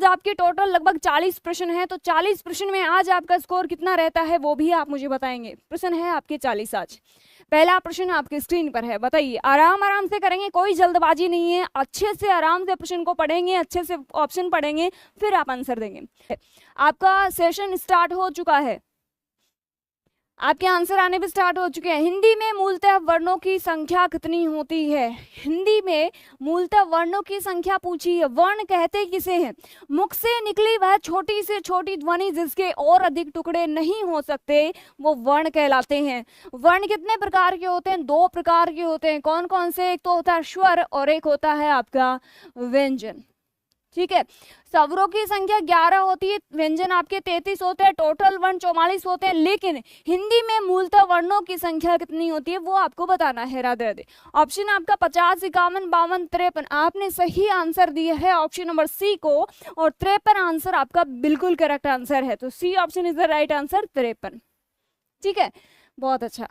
आपके टोटल लगभग 40 प्रश्न हैं, तो 40 प्रश्न में आज आपका स्कोर कितना रहता है वो भी आप मुझे बताएंगे। प्रश्न है आपके 40 आज। पहला प्रश्न आपकी स्क्रीन पर है, बताइए। आराम आराम से करेंगे, कोई जल्दबाजी नहीं है, अच्छे से आराम से प्रश्न को पढ़ेंगे, अच्छे से ऑप्शन पढ़ेंगे, फिर आप आंसर देंगे। आपका सेशन स्टार्ट हो चुका है, आपके आंसर आने भी स्टार्ट हो चुके हैं। हिंदी में मूलतः वर्णों की संख्या कितनी होती है? हिंदी में मूलतः वर्णों की संख्या पूछी है। वर्ण कहते किसे हैं? मुख से निकली वह छोटी से छोटी ध्वनि जिसके और अधिक टुकड़े नहीं हो सकते, वो वर्ण कहलाते हैं। वर्ण कितने प्रकार के होते हैं? 2 प्रकार के होते हैं। कौन कौन से? एक तो होता है स्वर और एक होता है आपका व्यंजन। ठीक है, स्वरों की संख्या 11 होती है, व्यंजन आपके 33 होते हैं, टोटल वर्ण 44 होते हैं। लेकिन हिंदी में मूलतः वर्णों की संख्या कितनी होती है वो आपको बताना है। राधे राधे। ऑप्शन आपका 50, 51, 52, 53, आपने सही आंसर दिया है ऑप्शन नंबर सी को, और 53 आंसर आपका बिल्कुल करेक्ट आंसर है। तो C option is the right answer, 53। ठीक है, बहुत अच्छा।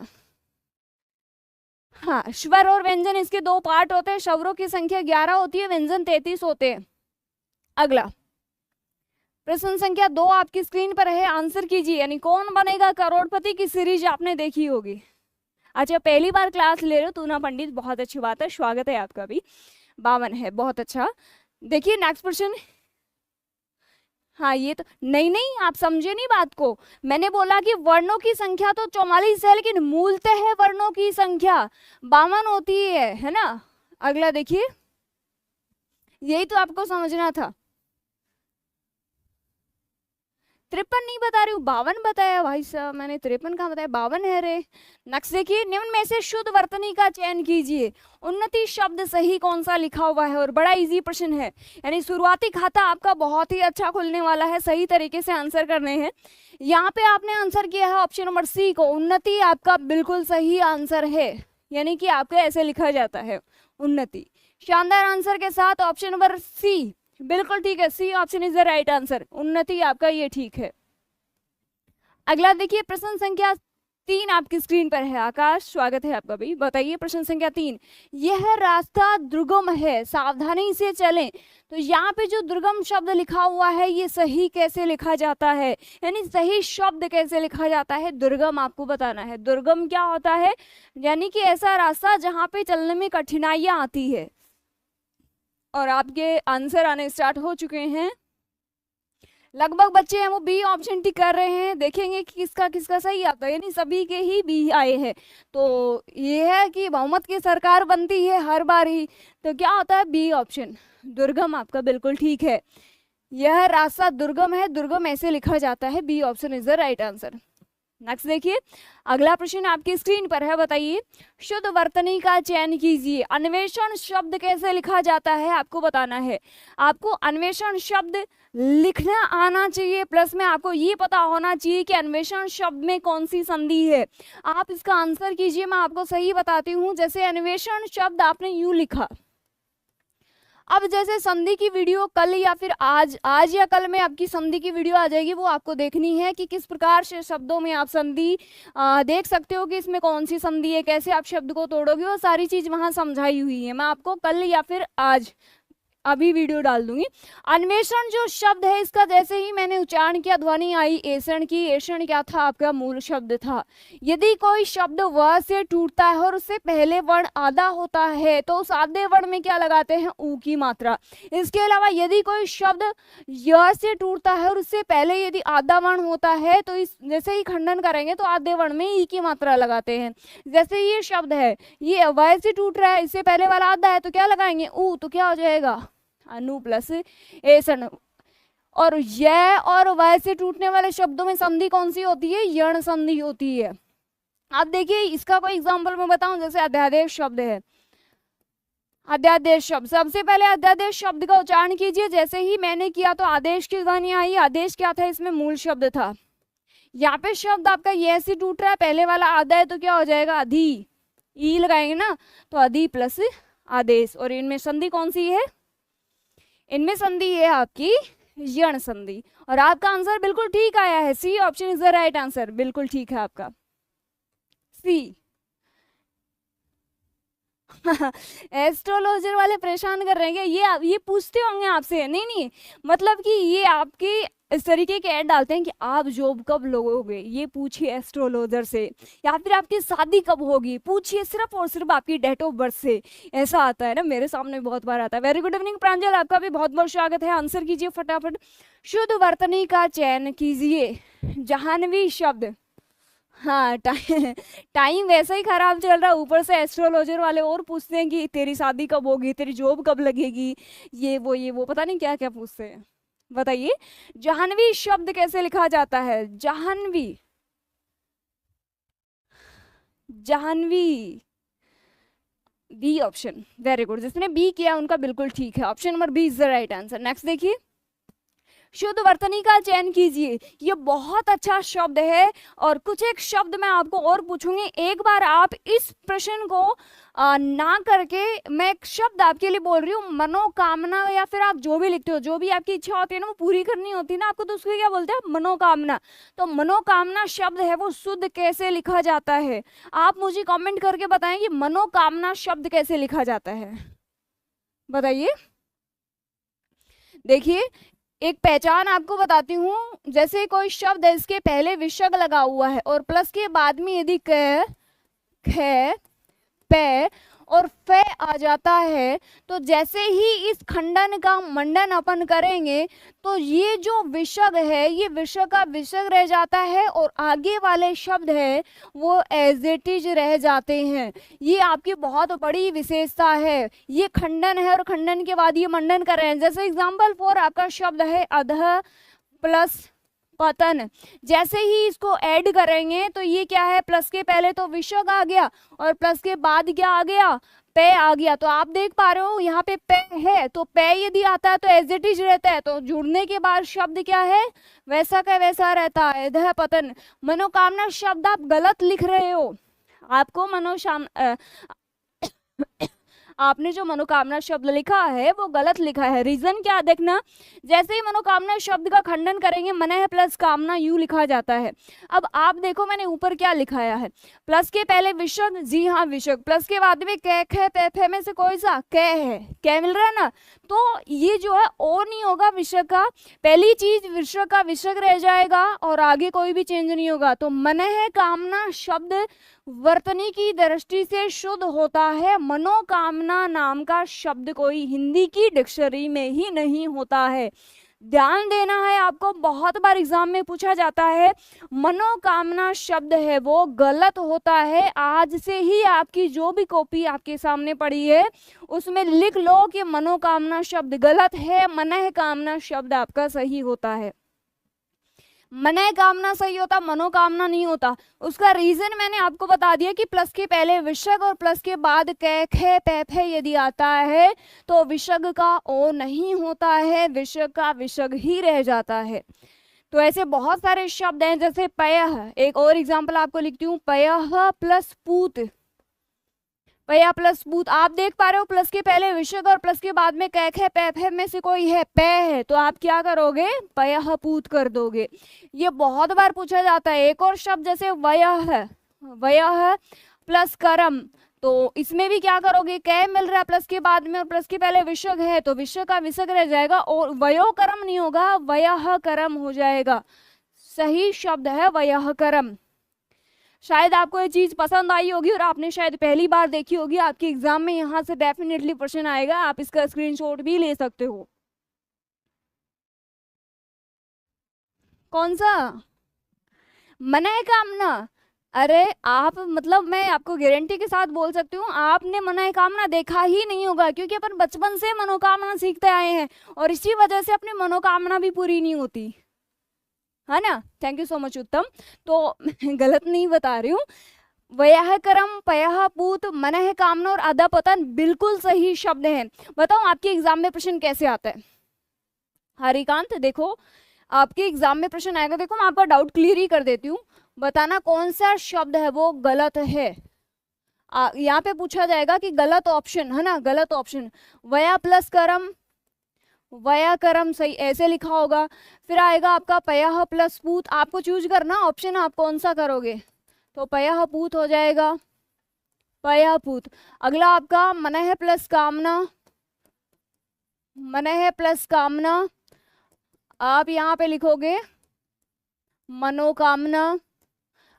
हाँ, स्वर और व्यंजन इसके 2 पार्ट होते हैं। स्वरों की संख्या 11 होती है, व्यंजन 33 होते हैं। अगला प्रश्न संख्या 2 आपकी स्क्रीन पर है, आंसर कीजिए। यानी कौन बनेगा करोड़पति की सीरीज आपने देखी होगी। अच्छा, पहली बार क्लास ले रहे हो तूना पंडित, बहुत अच्छी बात है, स्वागत है आपका भी। 52 है, बहुत अच्छा। देखिए नेक्स्ट प्रश्न। हाँ, ये तो नहीं, आप समझे नहीं बात को। मैंने बोला कि वर्णों की संख्या तो 44 है, लेकिन मूलतः है वर्णों की संख्या 52 होती है ना। अगला देखिए, यही तो आपको समझना था। 53 नहीं बता रही हूँ, 52 बताया भाई साहब, मैंने 53 कहाँ बताया, 52 है रे। नेक्स्ट देखिए, निम्न में से शुद्ध वर्तनी का चयन कीजिए। उन्नति शब्द सही कौन सा लिखा हुआ है? और बड़ा इजी प्रश्न है, यानी शुरुआती खाता आपका बहुत ही अच्छा खुलने वाला है। सही तरीके से आंसर करने हैं। यहाँ पे आपने आंसर किया है ऑप्शन नंबर सी को, उन्नति आपका बिल्कुल सही आंसर है। यानी कि आपका ऐसे लिखा जाता है, उन्नति। शानदार आंसर के साथ ऑप्शन नंबर सी बिल्कुल ठीक है, C option is the right answer, Unnati आपका ये ठीक है। अगला देखिए, प्रश्न संख्या 3 आपकी स्क्रीन पर है। आकाश, स्वागत है आपका भी। बताइए प्रश्न संख्या 3, यह रास्ता दुर्गम है, सावधानी से चलें। तो यहाँ पे जो दुर्गम शब्द लिखा हुआ है, ये सही कैसे लिखा जाता है? यानी सही शब्द कैसे लिखा जाता है? दुर्गम आपको बताना है। दुर्गम क्या होता है? यानी कि ऐसा रास्ता जहाँ पे चलने में कठिनाइयां आती है। और आपके आंसर आने स्टार्ट हो चुके हैं। लगभग बच्चे हैं वो बी ऑप्शन टिक कर रहे हैं। देखेंगे कि किसका किसका सही आता है, यानी सभी के ही बी आए हैं। तो ये है कि बहुमत की सरकार बनती है हर बार ही, तो क्या होता है? बी ऑप्शन, दुर्गम आपका बिल्कुल ठीक है। यह रास्ता दुर्गम है, दुर्गम ऐसे लिखा जाता है, B option is the right answer. Next देखिए, अगला प्रश्न आपकी स्क्रीन पर है। बताइए, शुद्ध वर्तनी का चयन कीजिए। अन्वेषण शब्द कैसे लिखा जाता है आपको बताना है। आपको अन्वेषण शब्द लिखना आना चाहिए, प्लस में आपको ये पता होना चाहिए कि अन्वेषण शब्द में कौन सी संधि है। आप इसका आंसर कीजिए, मैं आपको सही बताती हूँ। जैसे अन्वेषण शब्द आपने यूं लिखा, अब जैसे संधि की वीडियो कल या फिर आज या कल में आपकी संधि की वीडियो आ जाएगी, वो आपको देखनी है कि किस प्रकार से शब्दों में आप संधि देख सकते हो कि इसमें कौन सी संधि है, कैसे आप शब्द को तोड़ोगे, वो सारी चीज वहां समझाई हुई है। मैं आपको कल या फिर आज अभी वीडियो डाल दूंगी। अन्वेषण जो शब्द है, इसका जैसे ही मैंने उच्चारण किया ध्वनि आई ऐषण की। ऐषण क्या था? आपका मूल शब्द था। यदि कोई शब्द व से टूटता है और उससे पहले वर्ण आधा होता है, तो उस आधे वर्ण में क्या लगाते हैं? ऊ की मात्रा। इसके अलावा यदि कोई शब्द य से टूटता है और उससे पहले यदि आधा वर्ण होता है, तो इस जैसे ही खंडन करेंगे तो आधे वर्ण में ई की मात्रा लगाते हैं। जैसे ये शब्द है, ये व से टूट रहा है, इससे पहले वाला आधा है, तो क्या लगाएंगे? ऊ। तो क्या हो जाएगा? अनु प्लस ऐषण। और य और वय से टूटने वाले शब्दों में संधि कौन सी होती है? यण संधि होती है। आप देखिए, इसका कोई एग्जांपल मैं बताऊं, जैसे अध्यादेश शब्द है। अध्यादेश शब्द, सबसे पहले अध्यादेश शब्द का उच्चारण कीजिए। जैसे ही मैंने किया तो आदेश की ध्वनि आई। आदेश क्या था? इसमें मूल शब्द था। यहाँ पे शब्द आपका ये से टूट रहा है, पहले वाला आधा है, तो क्या हो जाएगा? अधि। ई लगाएंगे ना, तो अधि प्लस आदेश। और इनमें संधि कौन सी है? इनमें संधि है आपकी यण संधि। और आपका आंसर बिल्कुल ठीक आया है, C option is the right answer, बिल्कुल ठीक है आपका सी। एस्ट्रोलॉजर वाले परेशान कर रहे हैं क्या? ये पूछते होंगे आपसे? नहीं नहीं, मतलब कि ये आपके इस तरीके के ऐड डालते हैं कि आप जॉब कब लोगे, ये पूछिए एस्ट्रोलॉजर से, या फिर आपकी शादी कब होगी पूछिए सिर्फ और सिर्फ आपकी डेट ऑफ बर्थ से। ऐसा आता है ना, मेरे सामने बहुत बार आता है। वेरी गुड इवनिंग प्रांजल, आपका भी बहुत बहुत स्वागत है। आंसर कीजिए फटाफट, शुद्ध वर्तनी का चयन कीजिए। जाह्नवी शब्द, हाँ टाइम वैसा ही खराब चल रहा है, ऊपर से एस्ट्रोलॉजर वाले और पूछते हैं कि तेरी शादी कब होगी, तेरी जॉब कब लगेगी, ये वो पता नहीं क्या क्या पूछते हैं। बताइए जाह्नवी शब्द कैसे लिखा जाता है? Jahnavi, Jahnavi, B option. Very good, जिसने बी किया उनका बिल्कुल ठीक है, option number B is the right answer. Next देखिए, शुद्ध वर्तनी का चयन कीजिए। ये बहुत अच्छा शब्द है, और कुछ एक शब्द मैं आपको और पूछूंगी, एक बार आप इस प्रश्न को ना करके, मैं एक शब्द आपके लिए बोल रही हूँ, मनोकामना, या फिर आप जो भी लिखते हो, जो भी आपकी इच्छा होती है ना वो पूरी करनी होती है ना आपको, तो उसको क्या बोलते हैं? मनोकामना। तो मनोकामना शब्द है वो शुद्ध कैसे लिखा जाता है? आप मुझे कमेंट करके बताएं कि मनोकामना शब्द कैसे लिखा जाता है, बताइए। देखिए एक पहचान आपको बताती हूँ, जैसे कोई शब्द है, इसके पहले विसर्ग लगा हुआ है और प्लस के बाद में यदि क, ख, पे और फे आ जाता है, तो जैसे ही इस खंडन का मंडन अपन करेंगे तो ये जो विसर्ग है, ये विसर्ग का विसर्ग रह जाता है, और आगे वाले शब्द है वो एज इट इज रह जाते हैं। ये आपकी बहुत बड़ी विशेषता है। ये खंडन है और खंडन के बाद ये मंडन कर रहे हैं। जैसे एग्जाम्पल फॉर आपका शब्द है अधः प्लस पतन, जैसे ही इसको ऐड करेंगे तो ये क्या है? प्लस के पहले तो विसर्ग आ गया और प्लस के बाद क्या आ गया? पे आ गया। तो आप देख पा रहे हो यहाँ पे पे है, तो पे यदि आता है तो एज इट इज रहता है, तो जुड़ने के बाद शब्द क्या है? वैसा का वैसा रहता है, अधः पतन। मनोकामना शब्द आप गलत लिख रहे हो, आपको आपने जो मनोकामना शब्द लिखा है वो गलत लिखा है। रीजन क्या देखना, जैसे ही मनोकामना शब्द का खंडन करेंगे, मनः प्लस कामना यू लिखा जाता है। अब आप देखो मैंने ऊपर क्या लिखाया है, प्लस के पहले विसर्ग, जी हाँ विसर्ग, प्लस के बाद में कै खे पे फे में से कोई सा कै है, कै मिल रहा है ना, तो ये जो है ओ नहीं होगा विसर्ग का, पहली चीज विसर्ग का विसर्ग रह जाएगा और आगे कोई भी चेंज नहीं होगा। तो मनः कामना शब्द वर्तनी की दृष्टि से शुद्ध होता है। मनोकामना नाम का शब्द कोई हिंदी की डिक्शनरी में ही नहीं होता है। ध्यान देना है आपको, बहुत बार एग्जाम में पूछा जाता है, मनोकामना शब्द है वो गलत होता है। आज से ही आपकी जो भी कॉपी आपके सामने पड़ी है उसमें लिख लो कि मनोकामना शब्द गलत है, मनः कामना शब्द आपका सही होता है। मनः कामना सही होता, मनोकामना नहीं होता। उसका रीजन मैंने आपको बता दिया कि प्लस के पहले विसर्ग और प्लस के बाद कै खे पे फे यदि आता है तो विसर्ग का ओ नहीं होता है, विसर्ग का विसर्ग ही रह जाता है। तो ऐसे बहुत सारे शब्द हैं, जैसे पयः, एक और एग्जांपल आपको लिखती हूँ, पयः प्लस पूत, पया प्लस पूत। आप देख पा रहे हो प्लस के पहले विसर्ग और प्लस के बाद में कैख है, पैफ में से कोई है, पे है, तो आप क्या करोगे? पयः पूत कर दोगे। ये बहुत बार पूछा जाता है। एक और शब्द जैसे वयः, वयः प्लस करम, तो इसमें भी क्या करोगे? कै मिल रहा है प्लस के बाद में और प्लस के पहले विसर्ग है, तो विसर्ग का विसर्ग रह जाएगा और वयो करम नहीं होगा, वयः करम हो जाएगा। सही शब्द है वयः करम। शायद आपको ये चीज पसंद आई होगी और आपने शायद पहली बार देखी होगी। आपके एग्जाम में यहाँ से डेफिनेटली प्रश्न आएगा, आप इसका स्क्रीनशॉट भी ले सकते हो। कौन सा? मनः कामना। अरे आप, मतलब मैं आपको गारंटी के साथ बोल सकती हूँ, आपने मनः कामना देखा ही नहीं होगा, क्योंकि अपन बचपन से मनोकामना सीखते आए हैं और इसी वजह से अपनी मनोकामना भी पूरी नहीं होती है ना। थैंक यू सो मच उत्तम। तो गलत नहीं बता रही हूँ। वयः करम, पयः पूत, मनः कामना और अधः पतन बिल्कुल सही शब्द हैं। बताओ आपके एग्जाम में प्रश्न कैसे आता है? हरिकांत देखो आपके एग्जाम में प्रश्न आएगा, देखो मैं आपका डाउट क्लियर ही कर देती हूँ। बताना कौन सा शब्द है वो गलत है। यहाँ पे पूछा जाएगा कि गलत ऑप्शन है ना, गलत ऑप्शन। वया प्लस करम, वया करम सही ऐसे लिखा होगा। फिर आएगा आपका पयः प्लस पूत, आपको चूज करना ऑप्शन आप कौन सा करोगे। तो पयः पूत हो जाएगा, पयापूत। अगला आपका मनः प्लस कामना, मनः प्लस कामना, आप यहाँ पे लिखोगे मनोकामना।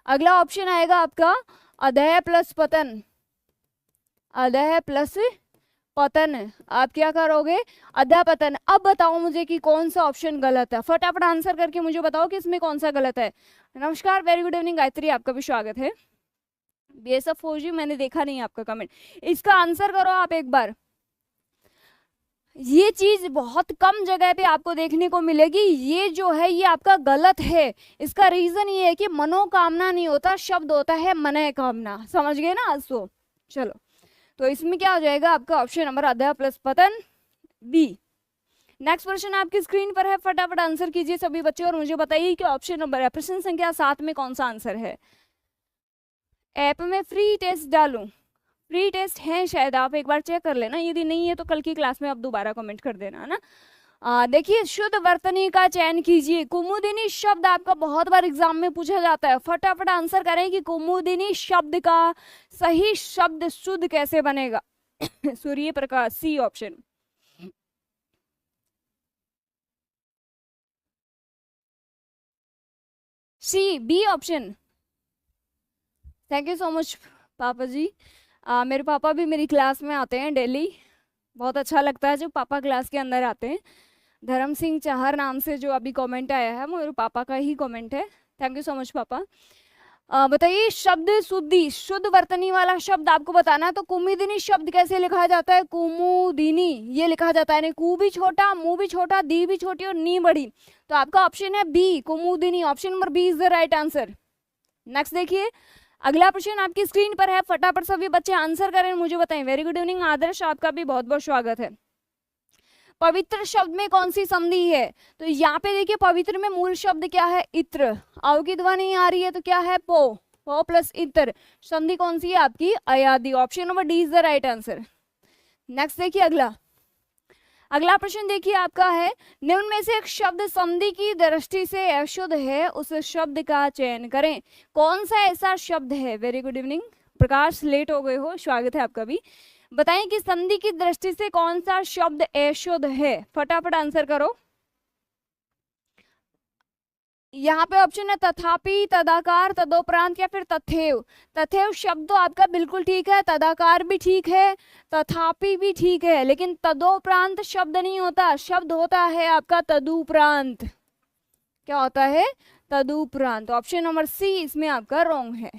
अगला ऑप्शन आएगा आपका अधः प्लस पतन, अधः प्लस पतन, आप क्या करोगे अधः पतन। अब बताओ मुझे कि कौन सा ऑप्शन गलत है, फटाफट आंसर करके मुझे बताओ कि इसमें कौन सा गलत है। नमस्कार, वेरी गुड इवनिंग गायत्री, आपका भी स्वागत है। BSF फौजी, मैंने देखा नहीं आपका कमेंट, इसका आंसर करो आप एक बार। ये चीज बहुत कम जगह पे आपको देखने को मिलेगी, ये जो है ये आपका गलत है। इसका रीजन ये है कि मनोकामना नहीं होता, शब्द होता है मनः कामना, समझ गए ना आज तो। चलो, तो इसमें क्या हो जाएगा आपका ऑप्शन नंबर अधः प्लस पतन, बी। नेक्स्ट क्वेश्चन आपकी स्क्रीन पर है, फटाफट आंसर कीजिए सभी बच्चे और मुझे बताइए कि ऑप्शन नंबर प्रश्न संख्या 7 में कौन सा आंसर है। ऐप में फ्री टेस्ट डालूं, फ्री टेस्ट है शायद, आप एक बार चेक कर लेना, यदि नहीं है तो कल की क्लास में आप दोबारा कमेंट कर देना, है ना। देखिए, शुद्ध वर्तनी का चयन कीजिए। कुमुदिनी शब्द आपका बहुत बार एग्जाम में पूछा जाता है, फटाफट आंसर करें कि कुमुदिनी शब्द का सही शब्द शुद्ध कैसे बनेगा। Surya Prakash, C option. C, B option. Thank you so much पापा जी। मेरे पापा भी मेरी क्लास में आते हैं डेली, बहुत अच्छा लगता है जब पापा क्लास के अंदर आते हैं। धर्म सिंह चाहर नाम से जो अभी कमेंट आया है वो मेरे पापा का ही कमेंट है, थैंक यू सो मच पापा। बताइए, शब्द शुद्धि, शुद्ध वर्तनी वाला शब्द आपको बताना है, तो कुमुदिनी शब्द कैसे लिखा जाता है, कुमुदिनी ये लिखा जाता है, कु भी छोटा, मुंह भी छोटा, दी भी छोटी और नी बड़ी, तो आपका ऑप्शन है B, Kumudini. Option number B is the right answer. Next देखिए, अगला प्रश्न आपकी स्क्रीन पर है, फटाफट सभी बच्चे आंसर करें, मुझे बताएं। वेरी गुड इवनिंग आदर्श, आपका भी बहुत बहुत स्वागत है। पवित्र शब्द में कौन सी संधि है, तो यहाँ पे देखिए पवित्र में मूल शब्द क्या है, इत्र, आव की ध्वनि आ रही है तो क्या है, पो, पो प्लस इत्र, संधि कौन सी है आपकी, अयादि। Option number D is the right answer. Next देखिए अगला प्रश्न देखिए आपका है, निम्न में से एक शब्द संधि की दृष्टि से अशुद्ध है, उस शब्द का चयन करें। कौन सा ऐसा शब्द है। वेरी गुड इवनिंग प्रकाश, लेट हो गए हो, स्वागत है आपका भी। बताएं कि संधि की दृष्टि से कौन सा शब्द अशुद्ध है, फटाफट आंसर करो। यहाँ पे ऑप्शन है तथापि, तदाकार, तदोपरांत या फिर तथैव। तथैव शब्द तो आपका बिल्कुल ठीक है, तदाकार भी ठीक है, तथापि भी ठीक है, लेकिन तदोपरांत शब्द नहीं होता, शब्द होता है आपका तदुपरांत। क्या होता है, तदुपरांत। ऑप्शन नंबर सी इसमें आपका रॉन्ग है।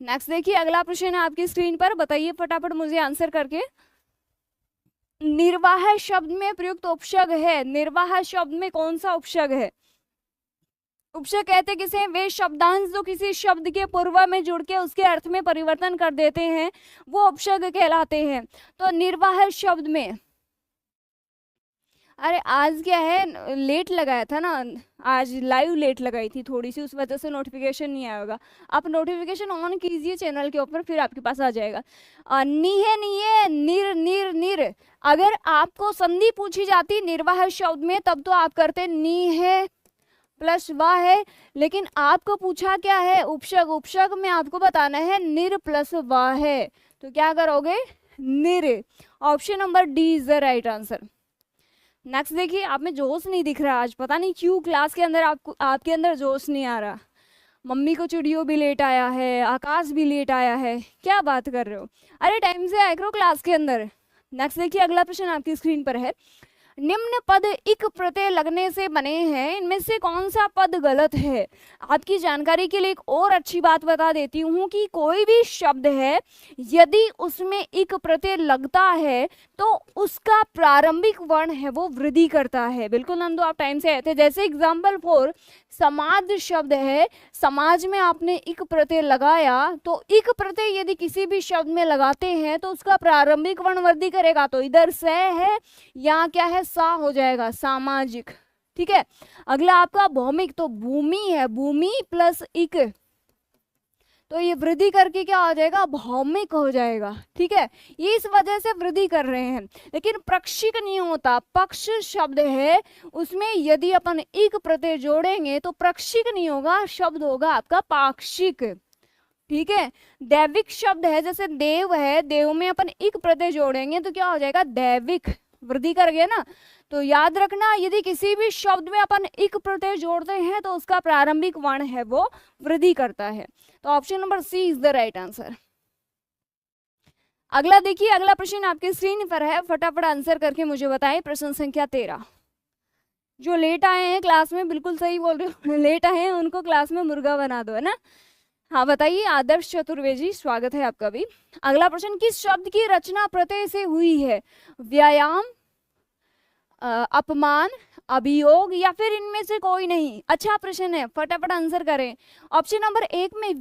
नेक्स्ट देखिए, अगला प्रश्न है आपकी स्क्रीन पर, बताइए फटाफट मुझे आंसर करके। निर्वाह शब्द में प्रयुक्त उपसर्ग है, निर्वाह शब्द में कौन सा उपसर्ग है। उपसर्ग कहते किसे, वे शब्दांश जो किसी शब्द के पूर्व में जुड़ के उसके अर्थ में परिवर्तन कर देते हैं, वो उपसर्ग कहलाते हैं। तो निर्वाह शब्द में, अरे आज क्या है, लेट लगाया था ना, आज लाइव लेट लगाई थी थोड़ी सी, उस वजह से नोटिफिकेशन नहीं आया होगा। आप नोटिफिकेशन ऑन कीजिए चैनल के ऊपर, फिर आपके पास आ जाएगा। नीहे नीहे, निर निर निर, अगर आपको संधि पूछी जाती निर्वाह शब्द में तब तो आप करते नीहे प्लस वाह है, लेकिन आपको पूछा क्या है, उपसर्ग, उपसर्ग में आपको बताना है निर प्लस वाह है, तो क्या करोगे, निर। Option number D is the right answer. Next देखिए, आप में जोश नहीं दिख रहा आज, पता नहीं क्यों क्लास के अंदर आपके अंदर जोश नहीं आ रहा। मम्मी को चिड़ियों भी लेट आया है, आकाश भी लेट आया है, क्या बात कर रहे हो, अरे टाइम से आया करो क्लास के अंदर। नेक्स्ट देखिए, अगला प्रश्न आपकी स्क्रीन पर है, निम्न पद इक प्रत्यय लगने से बने हैं, इनमें से कौन सा पद गलत है। आपकी जानकारी के लिए एक और अच्छी बात बता देती हूँ कि कोई भी शब्द है यदि उसमें इक प्रत्यय लगता है तो उसका प्रारंभिक वर्ण है वो वृद्धि करता है। बिल्कुल नंदू, आप टाइम से आए थे। जैसे एग्जाम्पल फॉर समाज शब्द है, समाज में आपने इक प्रत्यय लगाया, तो इक प्रत्यय यदि किसी भी शब्द में लगाते हैं तो उसका प्रारंभिक वर्ण वृद्धि करेगा, तो इधर से है, यहाँ क्या है, सा हो जाएगा, सामाजिक। ठीक है, अगला आपका भौमिक, तो भूमि है, भूमि प्लस इक, तो ये वृद्धि करके क्या हो जाएगा, भौमिक हो जाएगा। ठीक है, ये इस वजह से वृद्धि कर रहे हैं। लेकिन प्रक्षिक नहीं होता, पक्ष शब्द है उसमें यदि अपन इक प्रत्यय जोड़ेंगे तो प्रक्षिक नहीं होगा, शब्द होगा आपका पाक्षिक। ठीक है। दैविक शब्द है, जैसे देव है, देव में अपन इक प्रत्यय जोड़ेंगे तो क्या हो जाएगा, दैविक, वृद्धि कर गए ना। तो याद रखना, यदि किसी भी शब्द में अपन इक प्रत्यय जोड़ते हैं तो उसका प्रारंभिक वर्ण है वो वृद्धि करता है। तो option number C is the right answer. अगला देखिए, अगला प्रश्न आपके स्क्रीन पर है, फटाफट आंसर करके मुझे बताएं। प्रश्न संख्या 13। जो लेट आए हैं क्लास में, बिल्कुल सही बोल रहे हो, लेट आए हैं उनको क्लास में मुर्गा बना दो, है ना। हाँ बताइए, आदर्श चतुर्वेदी, स्वागत है आपका भी। अगला प्रश्न, किस शब्द की रचना प्रत्यय से हुई है? व्यायाम, अपमान, अभियोग, या फिर इनमें से कोई नहीं? अच्छा प्रश्न है, फटाफट आंसर करें। ऑप्शन नंबर 1 में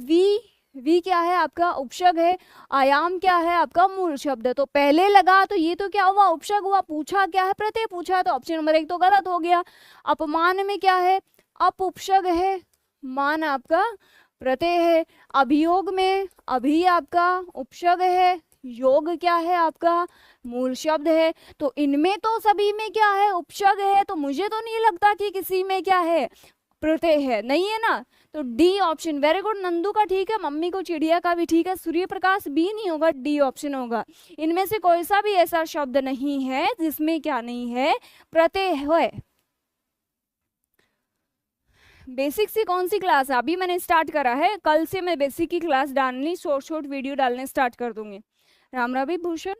वी क्या है आपका, उपसर्ग है। आयाम क्या है आपका, मूल शब्द है। तो पहले लगा तो ये तो क्या हुआ, उपसर्ग हुआ। पूछा क्या है, प्रत्यय पूछा, तो ऑप्शन नंबर 1 तो गलत हो गया। अपमान में क्या है, अप उपसर्ग है, मान आपका प्रत्यय है। अभियोग में अभी आपका उपसर्ग है, योग क्या है आपका मूल शब्द है। तो इनमें तो सभी में क्या है, उपसर्ग है। तो मुझे तो नहीं लगता कि किसी में क्या है, प्रत्यय है, नहीं है ना। तो D option, very good Nandu का ठीक है, मम्मी को चिड़िया का भी ठीक है। सूर्य प्रकाश बी नहीं होगा, डी ऑप्शन होगा। इनमें से कोई सा भी ऐसा शब्द नहीं है जिसमें क्या नहीं है, प्रत्यय है। बेसिक से कौन सी क्लास है, अभी मैंने स्टार्ट करा है, कल से मैं बेसिक की क्लास डालनी, शॉर्ट वीडियो डालने स्टार्ट कर दूंगी। राम रवि भूषण।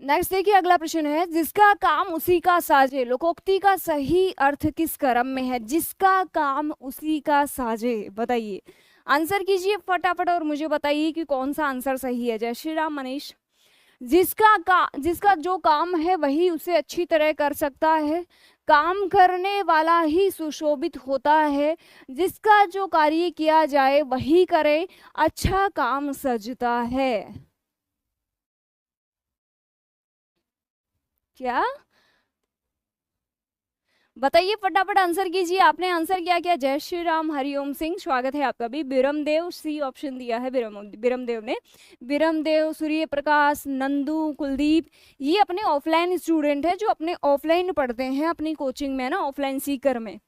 नेक्स्ट देखिए, अगला प्रश्न है, जिसका काम उसी का साजे, लोकोक्ति का सही अर्थ किस क्रम में है? जिसका काम उसी का साजे, बताइए, आंसर कीजिए फटाफट और मुझे बताइए कि कौन सा आंसर सही है। जय श्री राम मनीष। जिसका जो काम है वही उसे अच्छी तरह कर सकता है। काम करने वाला ही सुशोभित होता है। जिसका जो कार्य किया जाए वही करे, अच्छा काम सजता है। क्या बताइए, फटाफट आंसर कीजिए। आपने आंसर क्या किया? जय श्री राम, हरिओम सिंह, स्वागत है आपका भी। बिरमदेव, सी ऑप्शन दिया है बिरमदेव ने। बिरमदेव, सूर्य प्रकाश, नंदू, कुलदीप, ये अपने ऑफलाइन स्टूडेंट है जो अपने ऑफलाइन पढ़ते हैं अपनी कोचिंग में ना, ऑफलाइन सीकर में,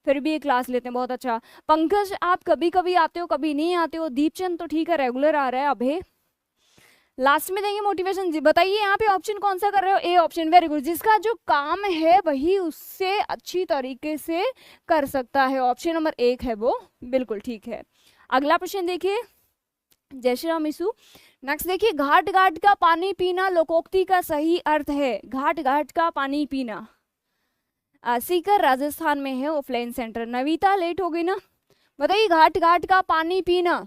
फिर भी ये क्लास लेते हैं, बहुत अच्छा। पंकज, आप कभी कभी आते हो कभी नहीं आते हो। दीपचंद तो ठीक है, रेगुलर आ रहा है। अभय लास्ट में देंगे मोटिवेशन जी। बताइए यहाँ पे ऑप्शन कौन सा कर रहे हो? A option, very good. जिसका जो काम है वही उससे अच्छी तरीके से कर सकता है, ऑप्शन नंबर 1 है वो, बिल्कुल ठीक है। अगला प्रश्न देखिए, जय श्री राम ईसु। नेक्स्ट देखिए, घाट घाट का पानी पीना लोकोक्ति का सही अर्थ है। घाट घाट का पानी पीना, सीकर राजस्थान में है ऑफलाइन सेंटर। नवीता लेट हो गई ना, बताइए, घाट घाट का पानी पीना,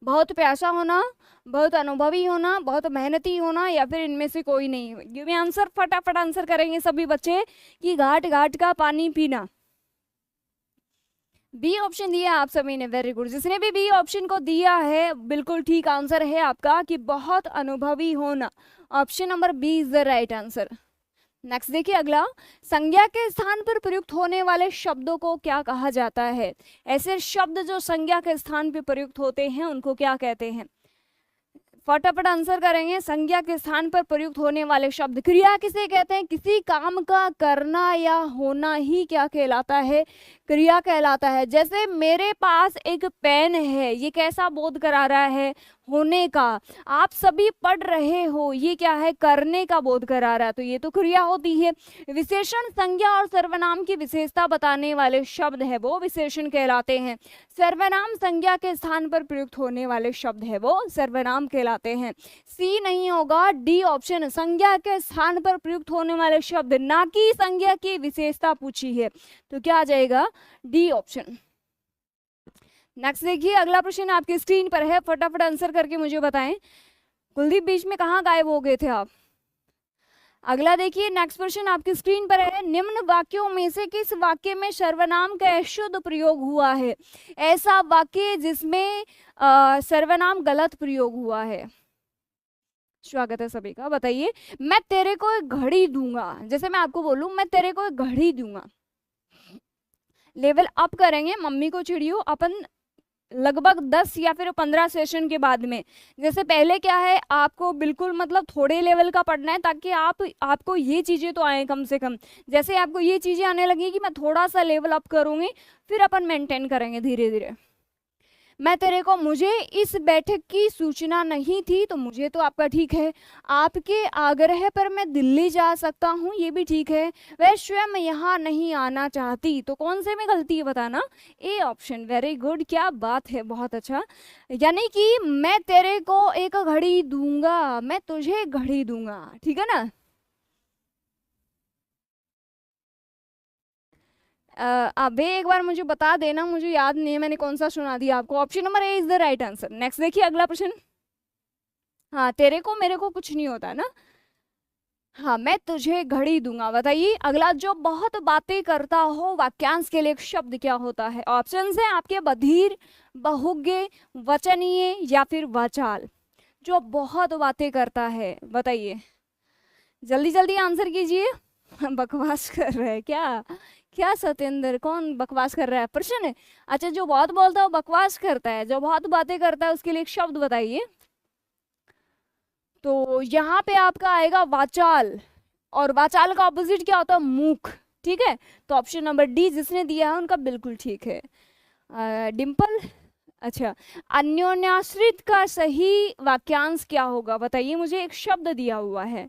बहुत प्यासा होना, बहुत अनुभवी होना, बहुत मेहनती होना, या फिर इनमें से कोई नहीं? गिव मी आंसर, फटाफट आंसर करेंगे सभी बच्चे कि घाट घाट का पानी पीना। बी ऑप्शन दिया आप सभी ने, वेरी गुड। जिसने भी बी ऑप्शन को दिया है बिल्कुल ठीक आंसर है आपका कि बहुत अनुभवी होना। Option number B is the right answer. Next देखिए, अगला, संज्ञा के स्थान पर प्रयुक्त होने वाले शब्दों को क्या कहा जाता है? ऐसे शब्द जो संज्ञा के स्थान पर प्रयुक्त होते हैं उनको क्या कहते हैं? फटाफट आंसर करेंगे। संज्ञा के स्थान पर प्रयुक्त होने वाले शब्द, क्रिया किसे कहते हैं? किसी काम का करना या होना ही क्या कहलाता है? क्रिया कहलाता है। जैसे मेरे पास एक पेन है, ये कैसा बोध करा रहा है? होने का। आप सभी पढ़ रहे हो, ये क्या है? करने का बोध करा रहा है, तो ये तो क्रिया होती है। विशेषण संज्ञा और सर्वनाम की विशेषता बताने वाले शब्द है वो विशेषण कहलाते हैं। सर्वनाम संज्ञा के स्थान पर प्रयुक्त होने वाले शब्द है वो सर्वनाम कहलाते हैं। सी नहीं होगा, डी ऑप्शन, संज्ञा के स्थान पर प्रयुक्त होने वाले शब्द, ना कि संज्ञा की विशेषता पूछी है, तो क्या आ जाएगा? D option. नेक्स्ट देखिए, अगला प्रश्न आपकी स्क्रीन पर है, फटाफट आंसर करके मुझे बताएं। कुलदीप, बीच में कहाँ गायब हो गए थे आप? अगला देखिए, नेक्स्ट प्रश्न आपकी स्क्रीन पर है, निम्न वाक्यों में से किस वाक्य में सर्वनाम का अशुद्ध प्रयोग हुआ है? ऐसा वाक्य जिसमें सर्वनाम गलत प्रयोग हुआ है। स्वागत है सभी का, बताइए। मैं तेरे को एक घड़ी दूंगा, जैसे मैं आपको बोलूं मैं तेरे को एक घड़ी दूंगा, लेवल अप करेंगे, मम्मी को चिड़ियो अपन लगभग 10 या फिर 15 सेशन के बाद में। जैसे पहले क्या है, आपको बिल्कुल मतलब थोड़े लेवल का पढ़ना है ताकि आपको ये चीजें तो आए कम से कम। जैसे आपको ये चीजें आने लगी कि मैं थोड़ा सा लेवल अप करूंगी, फिर अपन मेंटेन करेंगे धीरे धीरे। मैं तेरे को, मुझे इस बैठक की सूचना नहीं थी, तो मुझे तो आपका ठीक है। आपके आग्रह पर मैं दिल्ली जा सकता हूँ, ये भी ठीक है। वह स्वयं यहाँ नहीं आना चाहती, तो कौन से में गलती है बताना? A option. वेरी गुड, क्या बात है, बहुत अच्छा। यानी कि मैं तेरे को एक घड़ी दूंगा, मैं तुझे घड़ी दूंगा, ठीक है ना। अबे एक बार मुझे बता देना, मुझे याद नहीं है मैंने कौन सा सुना दिया आपको। Option number A is the right answer. Next देखिए अगला प्रश्न। हाँ, तेरे को मेरे को कुछ नहीं होता ना। हाँ, मैं तुझे घड़ी दूंगा। बताइए अगला, जो बहुत बातें करता हो, वाक्यांश के लिए एक शब्द क्या होता है? ऑप्शन है आपके, बधिर, बहुज्ञ, वचनीय या फिर वाचाल। जो बहुत बातें करता है, बताइए जल्दी जल्दी आंसर कीजिए। बकवास कर रहे हैं क्या? क्या सत्येंद्र, कौन बकवास कर रहा है? प्रश्न है। अच्छा, जो बहुत बोलता है वो बकवास करता है, जो बहुत बातें करता है उसके लिए एक शब्द बताइए। तो यहाँ पे आपका आएगा वाचाल, और वाचाल का ऑपोजिट क्या होता है? मूक। ठीक है, तो ऑप्शन नंबर डी जिसने दिया है उनका बिल्कुल ठीक है। डिम्पल, अच्छा, अन्योन्याश्रित का सही वाक्यांश क्या होगा? बताइए मुझे, एक शब्द दिया हुआ है।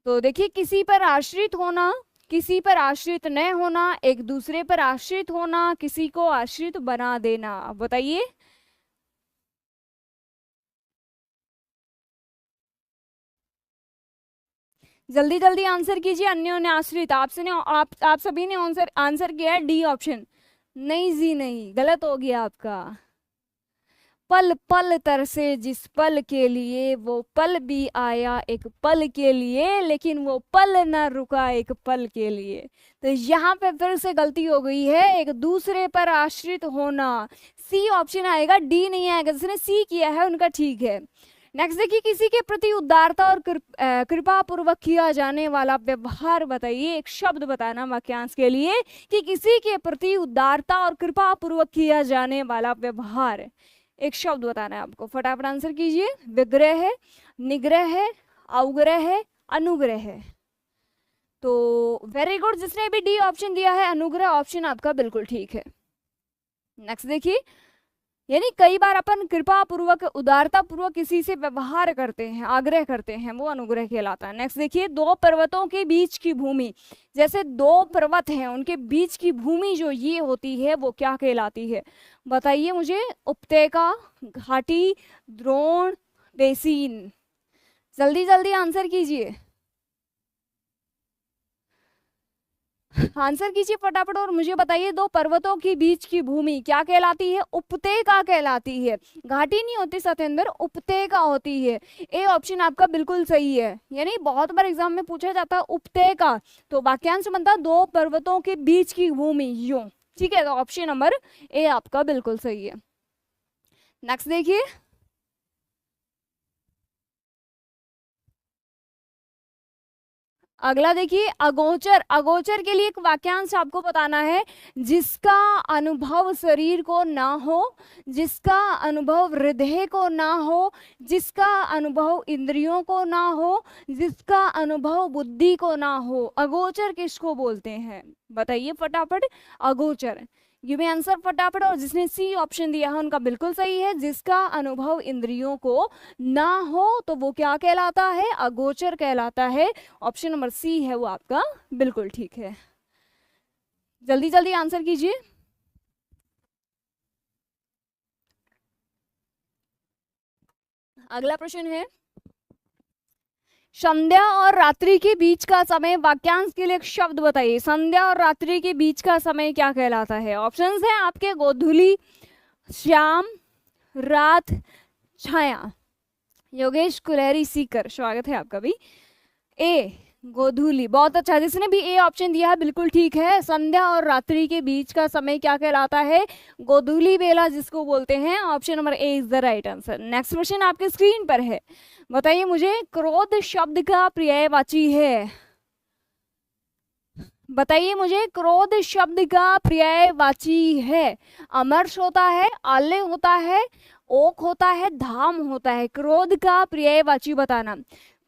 तो देखिए, किसी पर आश्रित होना, किसी पर आश्रित न होना, एक दूसरे पर आश्रित होना, किसी को आश्रित बना देना। बताइए। जल्दी जल्दी आंसर कीजिए। अन्योन्य आश्रित, आपसे ने आप सभी ने आंसर आंसर किया है डी ऑप्शन। नहीं जी नहीं, गलत हो गया आपका। पल पल तरसे जिस पल के लिए, वो पल भी आया एक पल के लिए, लेकिन वो पल न रुका एक पल के लिए। तो यहाँ पे फिर से गलती हो गई है, एक दूसरे पर आश्रित होना। सी ऑप्शन आएगा, डी नहीं आएगा। जिसने सी किया है उनका ठीक है। नेक्स्ट देखिए, किसी के प्रति उदारता और कृपा पूर्वक किया जाने वाला व्यवहार। बताइए, एक शब्द बताना वाक्यांश के लिए कि किसी के प्रति उदारता और कृपा पूर्वक किया जाने वाला व्यवहार। एक शब्द बताना है आपको, फटाफट आंसर कीजिए। विग्रह है, निग्रह है, अवग्रह है, अनुग्रह है। तो वेरी गुड, जिसने भी डी ऑप्शन दिया है अनुग्रह ऑप्शन आपका बिल्कुल ठीक है। नेक्स्ट देखिए, यानी कई बार अपन कृपा पूर्वक, उदारता पूर्वक किसी से व्यवहार करते हैं, आग्रह करते हैं, वो अनुग्रह कहलाता है। नेक्स्ट देखिए, दो पर्वतों के बीच की भूमि, जैसे दो पर्वत हैं उनके बीच की भूमि जो ये होती है वो क्या कहलाती है? बताइए मुझे। उपत्यका, घाटी, द्रोण, बेसिन। जल्दी जल्दी आंसर कीजिए, आंसर कीजिए फटाफट और मुझे बताइए, दो पर्वतों के बीच की भूमि क्या कहलाती है? उपत्यका कहलाती है। घाटी नहीं होती सत्येंद्र, उपत्यका होती है। ए ऑप्शन आपका बिल्कुल सही है। यानी बहुत बार एग्जाम में पूछा जाता है उपत्यका, तो वाक्यांश बनता है दो पर्वतों के बीच की भूमि, यूं। ठीक है, तो ऑप्शन नंबर ए आपका बिल्कुल सही है। नेक्स्ट देखिए, अगला देखिए, अगोचर। अगोचर के लिए एक वाक्यांश आपको बताना है। जिसका अनुभव शरीर को ना हो, जिसका अनुभव हृदय को ना हो, जिसका अनुभव इंद्रियों को ना हो, जिसका अनुभव बुद्धि को ना हो, अगोचर किसको बोलते हैं? बताइए फटाफट। अगोचर, गिव मी आंसर फटाफट। और जिसने सी ऑप्शन दिया है उनका बिल्कुल सही है। जिसका अनुभव इंद्रियों को ना हो तो वो क्या कहलाता है? अगोचर कहलाता है। ऑप्शन नंबर सी है वो आपका बिल्कुल ठीक है। जल्दी जल्दी आंसर कीजिए। अगला प्रश्न है, संध्या और रात्रि के बीच का समय, वाक्यांश के लिए एक शब्द बताइए। संध्या और रात्रि के बीच का समय क्या कहलाता है? ऑप्शंस हैं आपके, गोधूली, श्याम, रात, छाया। योगेश कुलहरी सीकर, स्वागत है आपका भी। ए गोधूली, बहुत अच्छा। जिसने भी ए ऑप्शन दिया है बिल्कुल ठीक है। संध्या और रात्रि के बीच का समय क्या कहलाता है? गोधूली बेला जिसको बोलते हैं। Option number A is the right answer. Next question आपके स्क्रीन पर है, बताइए मुझे, क्रोध शब्द का पर्यायवाची है। बताइए मुझे, क्रोध शब्द का पर्यायवाची है। अमर्ष होता है, आल्य होता है, ओक होता है, धाम होता है। क्रोध का पर्यायवाची बताना।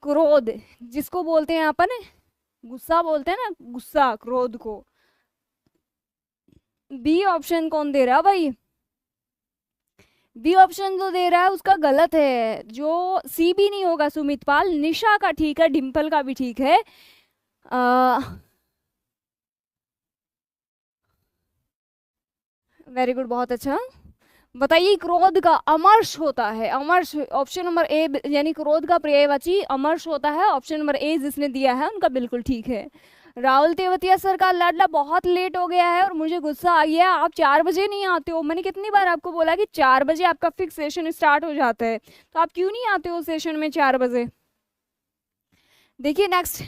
क्रोध जिसको बोलते हैं अपन, गुस्सा बोलते हैं ना, गुस्सा, क्रोध को। बी ऑप्शन कौन दे रहा भाई? बी ऑप्शन जो दे रहा है उसका गलत है, जो सी भी नहीं होगा सुमित पाल। निशा का ठीक है, डिम्पल का भी ठीक है। वेरी गुड, बहुत अच्छा। बताइए क्रोध का अमर्ष होता है, अमर्ष ऑप्शन नंबर ए, यानी क्रोध का पर्यायवाची अमर्ष होता है। ऑप्शन नंबर ए जिसने दिया है उनका बिल्कुल ठीक है। राहुल तेवतिया सर का लाडला बहुत लेट हो गया है और मुझे गुस्सा आ गया, आप 4 बजे नहीं आते हो। मैंने कितनी बार आपको बोला कि 4 बजे आपका फिक्स सेशन स्टार्ट हो जाता है, तो आप क्यों नहीं आते हो सेशन में 4 बजे। देखिए नेक्स्ट,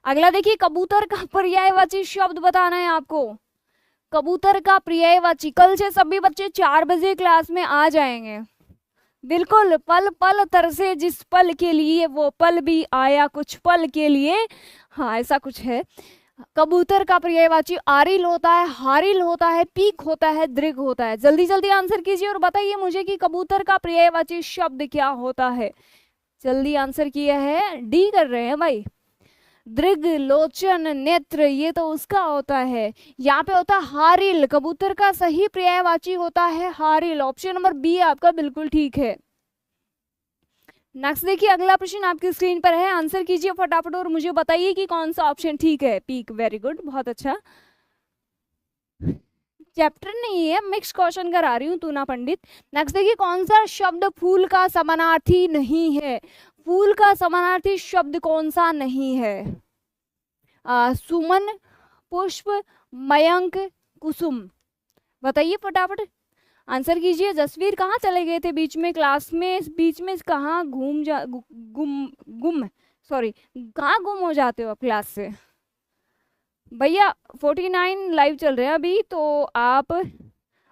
अगला देखिए, कबूतर का पर्यायवाची शब्द बताना है आपको। कबूतर का पर्यायवाची, कल से सभी बच्चे 4 बजे क्लास में आ जाएंगे। बिल्कुल, पल पल तरसे जिस पल के लिए वो पल भी आया कुछ पल के लिए, हाँ ऐसा कुछ है। कबूतर का पर्यायवाची आरिल होता है, हारिल होता है, पीक होता है, दृग होता है। जल्दी जल्दी आंसर कीजिए और बताइए मुझे कि कबूतर का पर्यायवाची शब्द क्या होता है। जल्दी आंसर किया है, डी कर रहे हैं भाई। दृग, लोचन, नेत्र, ये तो उसका होता है। यहाँ पे होता है हारिल, कबूतर का सही पर्यायवाची होता है हारिल। ऑप्शन नंबर बी आपका बिल्कुल ठीक है। नेक्स्ट देखिए, अगला प्रश्न आपकी स्क्रीन पर है, आंसर कीजिए फटाफट और मुझे बताइए कि कौन सा ऑप्शन ठीक है। पीक, वेरी गुड, बहुत अच्छा। चैप्टर नहीं है, मिक्स क्वेश्चन करा रही हूँ तूना पंडित। नेक्स्ट देखिए, कौन सा शब्द फूल का समानार्थी नहीं है। फूल का समानार्थी शब्द कौन सा नहीं है। सुमन, पुष्प, मयंक, कुसुम, बताइए फटाफट आंसर कीजिए। जसवीर कहाँ चले गए थे बीच में, क्लास में बीच में कहाँ गुम सॉरी कहाँ गुम हो जाते हो आप क्लास से भैया। 49 लाइव चल रहे हैं अभी, तो आप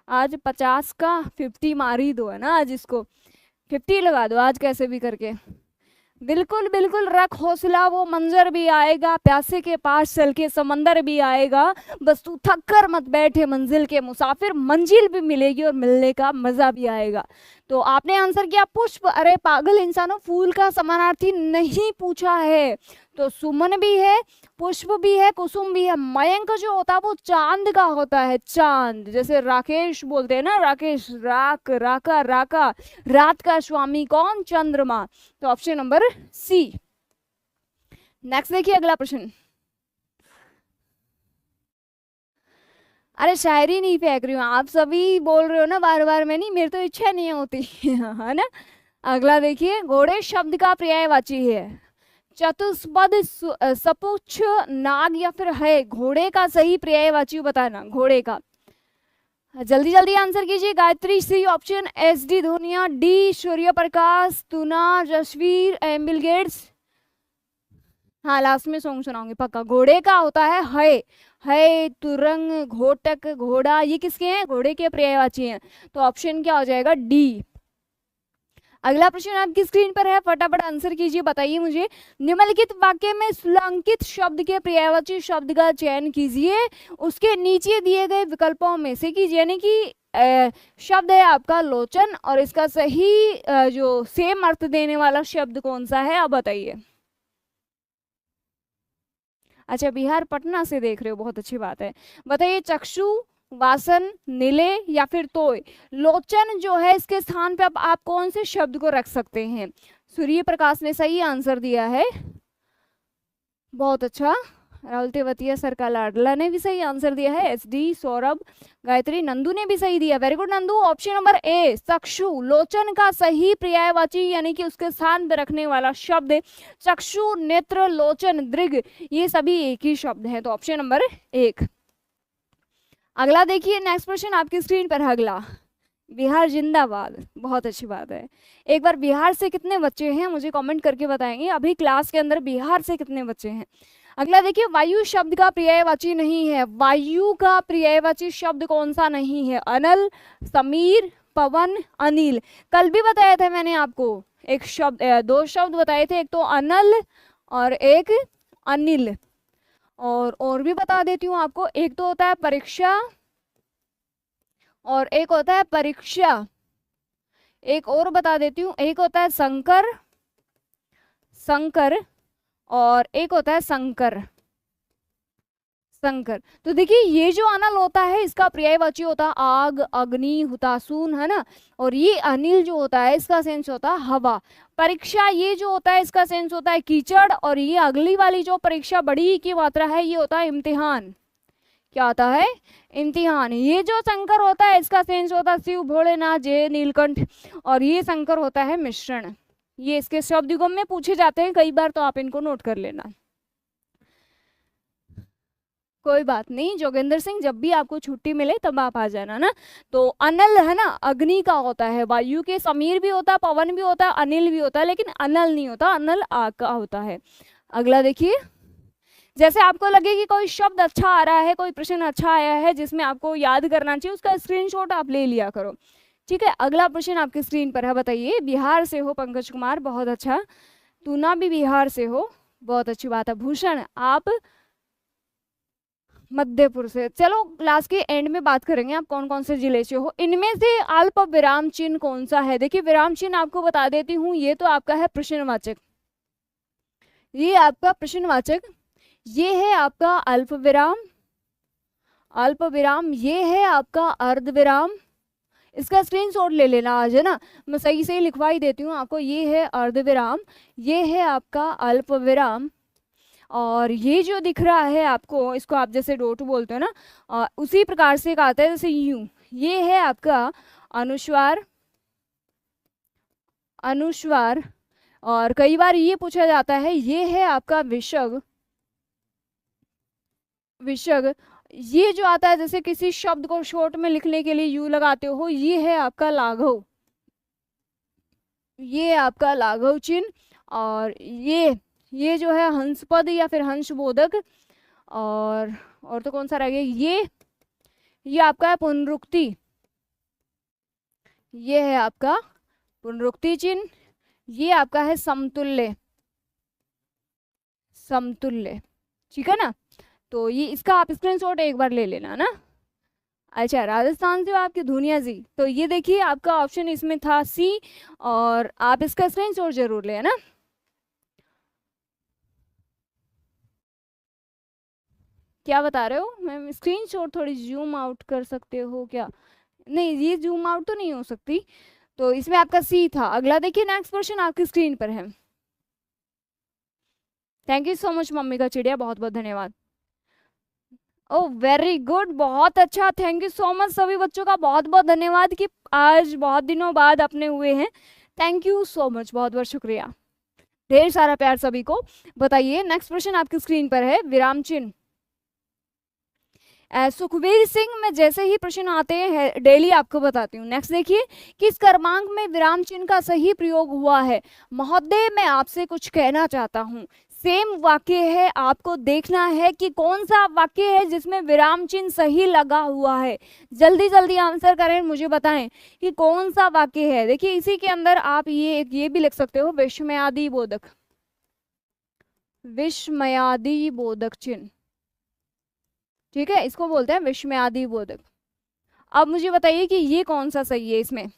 आज 50 का 50 मार ही दो, है ना, आज इसको 50 लगा दो आज कैसे भी करके। बिल्कुल बिल्कुल, रख हौसला, वो मंजर भी आएगा, प्यासे के पास चल के समंदर भी आएगा, बस तू थक कर मत बैठे मंजिल के मुसाफिर, मंजिल भी मिलेगी और मिलने का मजा भी आएगा। तो आपने आंसर किया पुष्प। अरे पागल इंसानों, फूल का समानार्थी नहीं पूछा है, तो सुमन भी है, पुष्प भी है, कुसुम भी है। मयंक जो होता है वो चांद का होता है, चांद, जैसे राकेश बोलते हैं ना, राकेश, राक, राका, राका, रात का स्वामी कौन, चंद्रमा। तो ऑप्शन नंबर सी। नेक्स्ट देखिए अगला प्रश्न। अरे शायरी नहीं फेंक रही हूँ, आप सभी बोल रहे हो ना बार बार, मैं नहीं, मेरी तो इच्छा नहीं होती है ना। अगला देखिए, घोड़े शब्द का पर्यायवाची है। चतुष्पद, सपुच्छ, नाग या फिर है। घोड़े का सही पर्यायवाची बताना, घोड़े का। जल्दी जल्दी आंसर कीजिए। Gayatri C option, S D Dhoniya, D Surya Prakash, तुना, जसवीर, बिल गेट्स। हाँ लास्ट में सॉन्ग सुनाऊंगी पक्का। घोड़े का होता है तुरंग, घोटक, घोड़ा, ये किसके हैं, घोड़े के पर्यायवाची हैं। तो ऑप्शन क्या हो जाएगा, डी। अगला प्रश्न आपकी स्क्रीन पर है, फटाफट आंसर कीजिए, बताइए मुझे। निम्नलिखित वाक्य में सुलंकित शब्द के पर्यायवाची शब्द का चयन कीजिए, उसके नीचे दिए गए विकल्पों में से कीजिए। यानी कि शब्द है आपका लोचन और इसका सही जो सेम अर्थ देने वाला शब्द कौन सा है, आप बताइए। अच्छा, बिहार पटना से देख रहे हो, बहुत अच्छी बात है। बताइए, चक्षु, वासन, नीले या फिर तोय। लोचन जो है इसके स्थान पे आप कौन से शब्द को रख सकते हैं। सूर्य प्रकाश ने सही आंसर दिया है, बहुत अच्छा। राहुल तेवतिया सर का लाडला ने भी सही आंसर दिया है। एस डी, सौरभ, गायत्री, नंदू ने भी सही दिया, very good Nandu. Option number A, चक्षु, लोचन का सही पर्यायवाची यानी कि उसके स्थान पर रखने वाला शब्द चक्षु, नेत्र, लोचन, दृग, ये सभी एक ही शब्द है। तो ऑप्शन नंबर 1। अगला देखिए, नेक्स्ट क्वेश्चन आपकी स्क्रीन पर है। अगला, बिहार जिंदाबाद, बहुत अच्छी बात है। एक बार बिहार से कितने बच्चे हैं मुझे कमेंट करके बताएंगे, अभी क्लास के अंदर बिहार से कितने बच्चे हैं। अगला देखिए, वायु शब्द का पर्यायवाची नहीं है। वायु का पर्यायवाची शब्द कौन सा नहीं है। अनल, समीर, पवन, अनिल। कल भी बताया था मैंने आपको, एक शब्द, 2 शब्द बताए थे, एक तो अनल और एक अनिल। और भी बता देती हूँ आपको, एक तो होता है परीक्षा और एक होता है परीक्षा। एक और बता देती हूँ, एक होता है शंकर, शंकर, और एक होता है शंकर। संकर। तो देखिए ये जो अनल होता है इसका पर्यायवाची होता है आग, अग्नि, हुतासून, है ना। और ये अनिल जो होता है इसका सेंस होता है हवा। परीक्षा ये जो होता है इसका सेंस होता है कीचड़। और ये अगली वाली जो परीक्षा बड़ी की मात्रा है ये होता है इम्तिहान। क्या होता है? इम्तिहान। ये जो शंकर होता है इसका सेंस होता है शिव, भोलेनाथ, जय, नीलकंठ। और ये शंकर होता है मिश्रण। ये इसके शब्द युगम में पूछे जाते हैं कई बार, तो आप इनको नोट कर लेना। कोई बात नहीं जोगेंद्र सिंह, जब भी आपको छुट्टी मिले तब आप आ जाना ना। तो अनल है ना अग्नि का होता है, वायु के समीर भी होता है, पवन भी होता है, अनिल भी होता है, लेकिन अनल नहीं होता, अनल आग का होता है। अगला देखिए, जैसे आपको लगे कि कोई शब्द अच्छा आ रहा है, कोई प्रश्न अच्छा आया है जिसमें आपको याद करना चाहिए, उसका स्क्रीनशॉट आप ले लिया करो, ठीक है। अगला प्रश्न आपकी स्क्रीन पर है, बताइए। बिहार से हो पंकज कुमार, बहुत अच्छा। तूना भी बिहार से हो, बहुत अच्छी बात है। भूषण आप मध्यपुर से। चलो क्लास के एंड में बात करेंगे आप कौन कौन से जिले से हो। इनमें से अल्प विराम चिन्ह कौन सा है? देखिए विराम चिन्ह आपको बता देती हूँ, ये तो आपका है प्रश्नवाचक, ये आपका प्रश्नवाचक, ये है आपका अल्प विराम, अल्प विराम, ये है आपका अर्ध विराम। इसका स्क्रीनशॉट ले लेना आज, है ना, मैं सही से लिखवा ही देती हूँ आपको। ये है अर्ध विराम, ये है आपका अल्प विराम, और ये जो दिख रहा है आपको, इसको आप जैसे डोट बोलते हो ना, उसी प्रकार से एक आता है जैसे यूं, ये है आपका अनुस्वार, अनुस्वार। और कई बार ये पूछा जाता है, ये है आपका विसर्ग, विसर्ग। ये जो आता है जैसे किसी शब्द को शॉर्ट में लिखने के लिए यू लगाते हो, ये है आपका लाघव, ये आपका लाघव चिन्ह। और ये जो है हंसपद या फिर हंसबोधक। और तो कौन सा रह गया, ये आपका है पुनरुक्ति, ये है आपका पुनरुक्ति चिन्ह। ये आपका है समतुल्य, समतुल्य, ठीक है ना। तो ये इसका आप स्क्रीनशॉट एक बार ले लेना ना। अच्छा राजस्थान से आपकी धुनिया जी, तो ये देखिए आपका ऑप्शन इसमें था सी, और आप इसका स्क्रीनशॉट जरूर ले, है ना। क्या बता रहे हो मैम? स्क्रीनशॉट थोड़ी जूम आउट कर सकते हो क्या? नहीं ये जूम आउट तो नहीं हो सकती, तो इसमें आपका सी था। अगला देखिए, नेक्स्ट क्वेश्चन आपकी स्क्रीन पर है। Thank you so much mummy का चिड़िया, बहुत बहुत धन्यवाद। ओह वेरी गुड, बहुत अच्छा, थैंक यू सो मच सभी बच्चों का बहुत बहुत धन्यवाद कि आज बहुत दिनों बाद अपने हुए हैं। थैंक यू सो मच, बहुत बहुत शुक्रिया, ढेर सारा प्यार सभी को। बताइए नेक्स्ट प्रश्न आपकी स्क्रीन पर है, विराम चिन्ह। सुखबीर सिंह में जैसे ही प्रश्न आते हैं डेली आपको बताती हूँ। नेक्स्ट देखिए, किस क्रमांक में विराम चिन्ह का सही प्रयोग हुआ है? महोदय मैं आपसे कुछ कहना चाहता हूँ, सेम वाक्य है, आपको देखना है कि कौन सा वाक्य है जिसमें विराम चिन्ह सही लगा हुआ है। जल्दी जल्दी आंसर करें, मुझे बताएं कि कौन सा वाक्य है। देखिए इसी के अंदर आप ये भी लिख सकते हो, विस्मयादि बोधक, विस्मयादि बोधक चिन्ह, ठीक है, इसको बोलते हैं विस्मयादि बोधक। अब मुझे बताइए कि ये कौन सा सही है इसमें?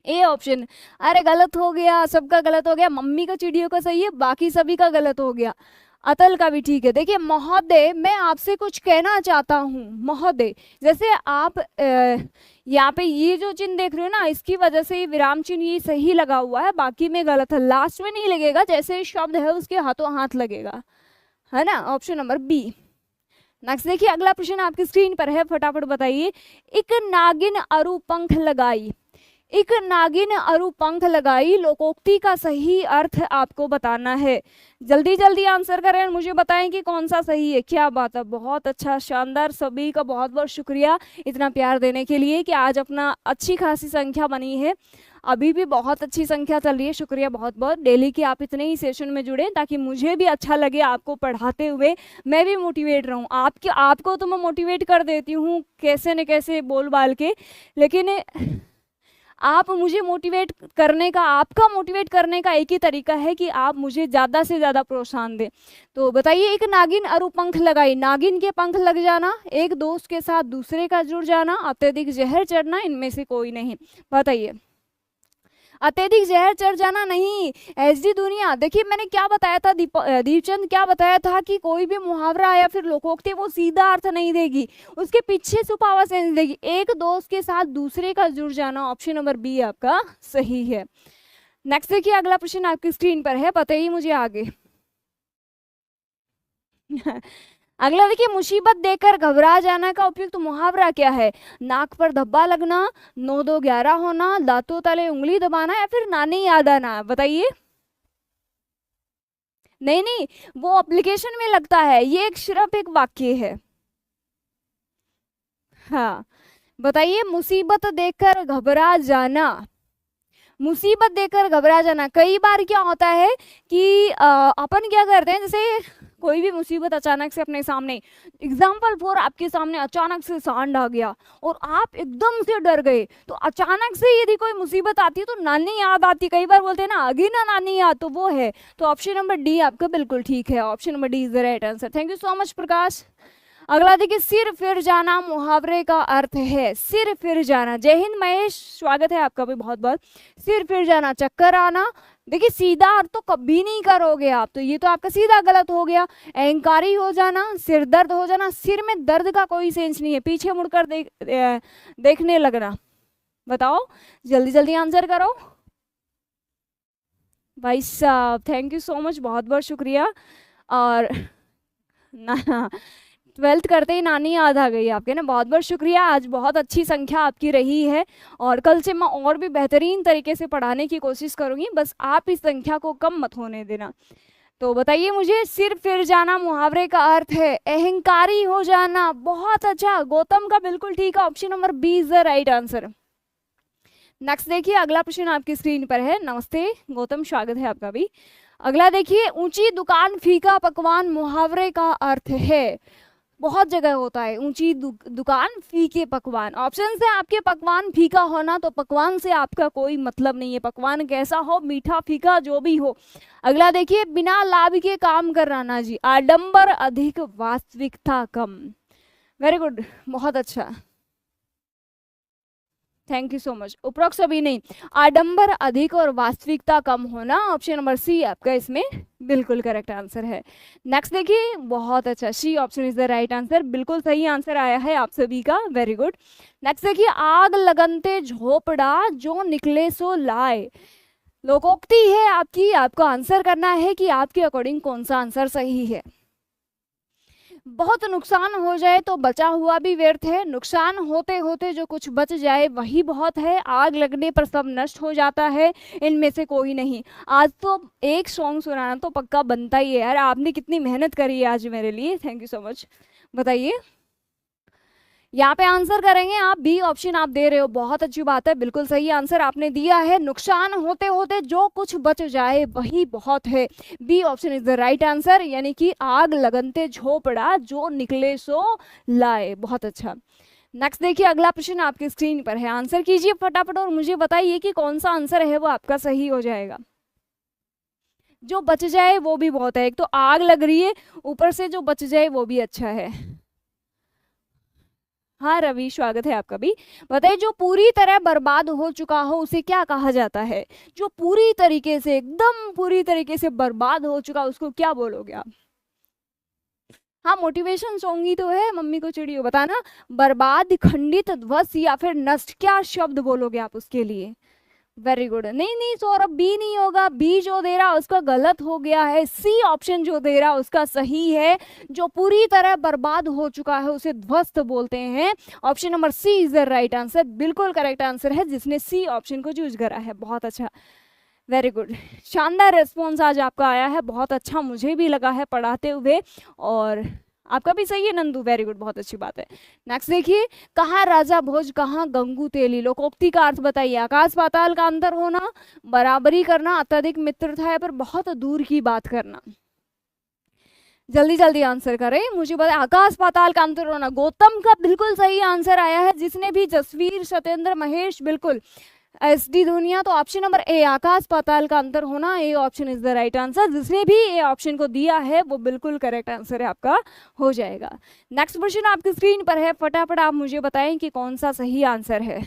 A option. अरे गलत हो गया, सबका गलत हो गया, मम्मी का चिड़ियों का सही है, बाकी सभी का गलत हो गया, अतल का भी ठीक है। देखिए महोदय मैं आपसे कुछ कहना चाहता हूँ, महोदय, जैसे आप यहाँ पे ये जो चिन्ह देख रहे हो ना, इसकी वजह से ये विराम चिन्ह ये सही लगा हुआ है, बाकी में गलत है। लास्ट में नहीं लगेगा, जैसे शब्द है उसके हाथों हाथ लगेगा, है ना, ऑप्शन नंबर बी। नेक्स्ट देखिए, अगला प्रश्न आपकी स्क्रीन पर है, फटाफट बताइए। एक नागिन अरु पंख लगाई, एक नागिन अरु पंख लगाई, लोकोक्ति का सही अर्थ आपको बताना है। जल्दी जल्दी आंसर करें, मुझे बताएं कि कौन सा सही है। क्या बात है, बहुत अच्छा, शानदार, सभी का बहुत बहुत शुक्रिया इतना प्यार देने के लिए कि आज अपना अच्छी खासी संख्या बनी है, अभी भी बहुत अच्छी संख्या चल रही है। शुक्रिया बहुत बहुत, डेली के आप इतने ही सेशन में जुड़े ताकि मुझे भी अच्छा लगे आपको पढ़ाते हुए, मैं भी मोटिवेट रहूं। आपको तो मैं मोटिवेट कर देती हूँ कैसे न कैसे बोल बाल के, लेकिन आप मुझे मोटिवेट करने का, आपका मोटिवेट करने का एक ही तरीका है कि आप मुझे ज़्यादा से ज़्यादा प्रोत्साहन दें। तो बताइए, एक नागिन अरु पंख लगाई, नागिन के पंख लग जाना, एक दोस्त के साथ दूसरे का जुड़ जाना, अत्यधिक जहर चढ़ना, इनमें से कोई नहीं। बताइए अत्यधिक जहर चढ़ जाना नहीं। एसडी दुनिया, देखिए मैंने क्या बताया था, दीपचंद क्या बताया था कि कोई भी मुहावरा या फिर लोकोक्ति वो सीधा अर्थ नहीं देगी, उसके पीछे छुपा हुआ सेंस देगी। एक दोस्त के साथ दूसरे का जुड़ जाना, ऑप्शन नंबर बी आपका सही है। नेक्स्ट देखिए, अगला प्रश्न आपकी स्क्रीन पर है, बताइए मुझे आगे। अगला देखिए, मुसीबत देखकर घबरा जाना का उपयुक्त तो मुहावरा क्या है? नाक पर धब्बा लगना, 9-2-11 होना, दांतों तले उंगली दबाना, या फिर नानी याद आना? बताइए। नहीं नहीं, वो एप्लीकेशन में लगता है, ये एक सिर्फ एक वाक्य है। हाँ बताइए, मुसीबत देखकर घबरा जाना, मुसीबत देखकर घबरा जाना। कई बार क्या होता है कि अपन क्या करते हैं, जैसे कोई भी मुसीबत अचानक से अपने सामने, एग्जाम्पल फॉर आपके सामने अचानक से सांड आ गया और आप एकदम से डर गए, तो अचानक से यदि कोई मुसीबत आती है तो नानी याद आती, कई बार बोलते हैं ना आगे ना नानी याद, तो वो है। तो ऑप्शन नंबर डी आपका बिल्कुल ठीक है, option number D is the right answer. Thank you so much Prakash. अगला देखिए, सिर फिर जाना मुहावरे का अर्थ है, सिर फिर जाना। जय हिंद महेश, स्वागत है आपका भी बहुत बहुत। सिर फिर जाना, चक्कर आना। देखिए सीधा अर्थ तो कभी नहीं करोगे आप, तो ये तो आपका सीधा गलत हो गया। अहंकारी हो जाना, सिर दर्द हो जाना, सिर में दर्द का कोई सेंस नहीं है, पीछे मुड़कर देखने लगना। बताओ जल्दी जल्दी आंसर करो भाई साहब, थैंक यू सो मच, बहुत बहुत शुक्रिया। और ना 12th करते ही नानी याद आ गई आपके ना, बहुत बहुत शुक्रिया। आज बहुत अच्छी संख्या आपकी रही है और कल से मैं और भी बेहतरीन तरीके से पढ़ाने की कोशिश करूंगी, बस आप इस संख्या को कम मत होने देना। तो बताइए मुझे, सिर फिर जाना मुहावरे का अर्थ है अहंकारी हो जाना। बहुत अच्छा, गौतम का बिल्कुल ठीक है, option number B is the right answer. Next देखिए, अगला प्रश्न आपकी स्क्रीन पर है। नमस्ते गौतम, स्वागत है आपका भी। अगला देखिए, ऊंची दुकान फीका पकवान मुहावरे का अर्थ है। बहुत जगह होता है, ऊंची दुकान फीके पकवान। ऑप्शन से आपके पकवान फीका होना, तो पकवान से आपका कोई मतलब नहीं है, पकवान कैसा हो, मीठा फीका जो भी हो। अगला देखिए, बिना लाभ के काम कराना जी, आडंबर अधिक वास्तविकता कम। वेरी गुड, बहुत अच्छा, थैंक यू सो मच। उपरोक्त सभी नहीं, आडंबर अधिक और वास्तविकता कम होना, ऑप्शन नंबर सी आपका इसमें बिल्कुल करेक्ट आंसर है। नेक्स्ट देखिए, बहुत अच्छा, C option is the right answer, बिल्कुल सही आंसर आया है आप सभी का, वेरी गुड। नेक्स्ट देखिए, आग लगनते झोपड़ा जो निकले सो लाए। लोकोक्ति है आपकी, आपको आंसर करना है कि आपके अकॉर्डिंग कौन सा आंसर सही है। बहुत नुकसान हो जाए तो बचा हुआ भी व्यर्थ है, नुकसान होते होते जो कुछ बच जाए वही बहुत है, आग लगने पर सब नष्ट हो जाता है, इनमें से कोई नहीं। आज तो एक सॉन्ग सुनाना तो पक्का बनता ही है यार, आपने कितनी मेहनत करी है आज मेरे लिए, थैंक यू सो मच। बताइए, यहाँ पे आंसर करेंगे आप, बी ऑप्शन आप दे रहे हो, बहुत अच्छी बात है, बिल्कुल सही आंसर आपने दिया है। नुकसान होते होते जो कुछ बच जाए वही बहुत है, B option is the right answer, यानी कि आग लगनते झोपड़ा जो निकले सो लाए। बहुत अच्छा। नेक्स्ट देखिए, अगला प्रश्न आपकी स्क्रीन पर है, आंसर कीजिए फटाफट और मुझे बताइए कि कौन सा आंसर है वो आपका सही हो जाएगा। जो बच जाए वो भी बहुत है, एक तो आग लग रही है, ऊपर से जो बच जाए वो भी अच्छा है। हाँ रवि, स्वागत है आपका भी। बताइए, जो पूरी तरह बर्बाद हो चुका हो उसे क्या कहा जाता है? जो पूरी तरीके से, एकदम पूरी तरीके से बर्बाद हो चुका, उसको क्या बोलोगे आप? हाँ मोटिवेशन सॉन्ग ही तो है, मम्मी को चिड़ियो, बताना। बर्बाद, खंडित, ध्वस्त या फिर नष्ट, क्या शब्द बोलोगे आप उसके लिए? Very good. नहीं नहीं सौरभ, बी नहीं होगा, बी जो दे रहा उसका गलत हो गया है, सी ऑप्शन जो दे रहा उसका सही है। जो पूरी तरह बर्बाद हो चुका है उसे ध्वस्त बोलते हैं, option number C is the right answer, बिल्कुल करेक्ट आंसर है जिसने सी ऑप्शन को चूज करा है। बहुत अच्छा, वेरी गुड, शानदार रिस्पॉन्स आज आपका आया है, बहुत अच्छा मुझे भी लगा है पढ़ाते हुए, और आपका भी सही है नंदू, वेरी गुड, बहुत अच्छी बात है। नेक्स्ट देखिए, कहाँ राजा भोज कहाँ गंगू तेली। लोकोक्ति का अर्थ बताइए। आकाश पाताल का अंतर होना, बराबरी करना, अत्यधिक मित्रता पर बहुत दूर की बात करना। जल्दी जल्दी आंसर करें, मुझे बताए आकाश पाताल का अंतर होना। गौतम का बिल्कुल सही आंसर आया है, जिसने भी, जसवीर, सत्येंद्र, महेश, बिल्कुल एसडी दुनिया, तो ऑप्शन नंबर ए, आकाश पाताल का अंतर होना, A option is the right answer. जिसने भी ए ऑप्शन को दिया है वो बिल्कुल करेक्ट आंसर है आपका, हो जाएगा। नेक्स्ट क्वेश्चन आपकी स्क्रीन पर है, फटाफट आप मुझे बताएं कि कौन सा सही आंसर है।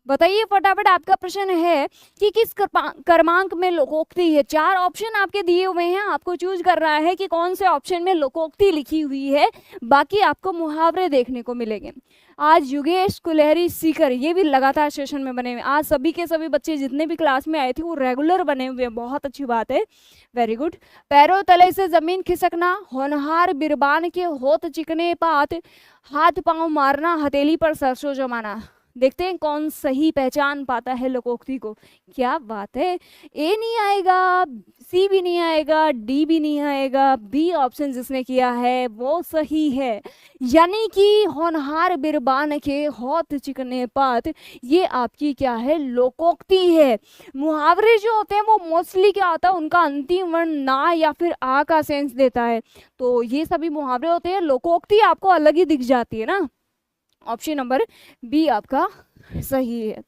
बताइए फटाफट, आपका प्रश्न है कि किस क्रमांक में लोकोक्ति है। 4 ऑप्शन आपके दिए हुए हैं, आपको चूज करना है कि कौन से ऑप्शन में लोकोक्ति लिखी हुई है। बाकी आपको मुहावरे देखने को मिलेंगे। आज युगेश कुलहरी सीकर, ये भी लगातार सेशन में बने हुए। आज सभी के सभी बच्चे जितने भी क्लास में आए थे वो रेगुलर बने हुए हैं, बहुत अच्छी बात है, वेरी गुड। पैरों तले से जमीन खिसकना, होनहार बिरबान के होत चिकने पात, हाथ पांव मारना, हथेली पर सरसों जमाना। देखते हैं कौन सही पहचान पाता है लोकोक्ति को। क्या बात है, ए नहीं आएगा, सी भी नहीं आएगा, डी भी नहीं आएगा, बी ऑप्शन जिसने किया है वो सही है। यानी कि होनहार बिरबान के होत चिकने पात, ये आपकी क्या है, लोकोक्ति है। मुहावरे जो होते हैं वो मोस्टली क्या होता है, उनका अंतिम वर्ण ना या फिर आ का सेंस देता है। तो ये सभी मुहावरे होते हैं, लोकोक्ति आपको अलग ही दिख जाती है ना। ऑप्शन नंबर बी आपका सही है।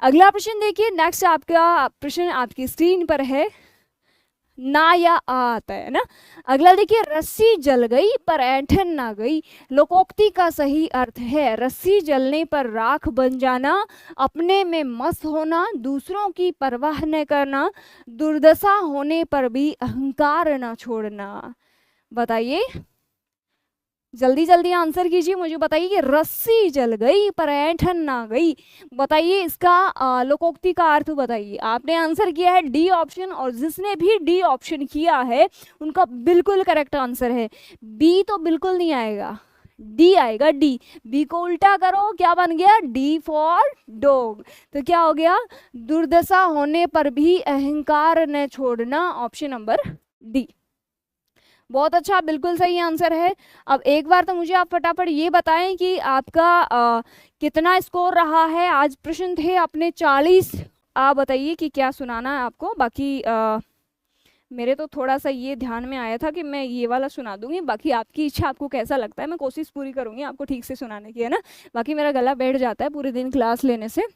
अगला प्रश्न देखिए, नेक्स्ट आपका प्रश्न आपकी स्क्रीन पर है, ना या आ आता है ना। अगला देखिए, रस्सी जल गई पर ऐंठन ना गई। लोकोक्ति का सही अर्थ है रस्सी जलने पर राख बन जाना, अपने में मस्त होना, दूसरों की परवाह न करना, दुर्दशा होने पर भी अहंकार न छोड़ना। बताइए जल्दी जल्दी आंसर कीजिए, मुझे बताइए कि रस्सी जल गई पर ऐंठन ना गई, बताइए इसका लोकोक्ति का अर्थ बताइए। आपने आंसर किया है डी ऑप्शन, और जिसने भी डी ऑप्शन किया है उनका बिल्कुल करेक्ट आंसर है। बी तो बिल्कुल नहीं आएगा, डी आएगा, डी। बी को उल्टा करो, क्या बन गया, डी फॉर डॉग। तो क्या हो गया, दुर्दशा होने पर भी अहंकार न छोड़ना, ऑप्शन नंबर डी। बहुत अच्छा, बिल्कुल सही आंसर है। अब एक बार तो मुझे आप फटाफट ये बताएं कि आपका कितना स्कोर रहा है। आज प्रश्न थे अपने 40। आप बताइए कि क्या सुनाना है आपको। बाकी मेरे तो थोड़ा सा ये ध्यान में आया था कि मैं ये वाला सुना दूंगी, बाकी आपकी इच्छा, आपको कैसा लगता है। मैं कोशिश पूरी करूंगी आपको ठीक से सुनाने की, है ना। बाकी मेरा गला बैठ जाता है पूरे दिन क्लास लेने से।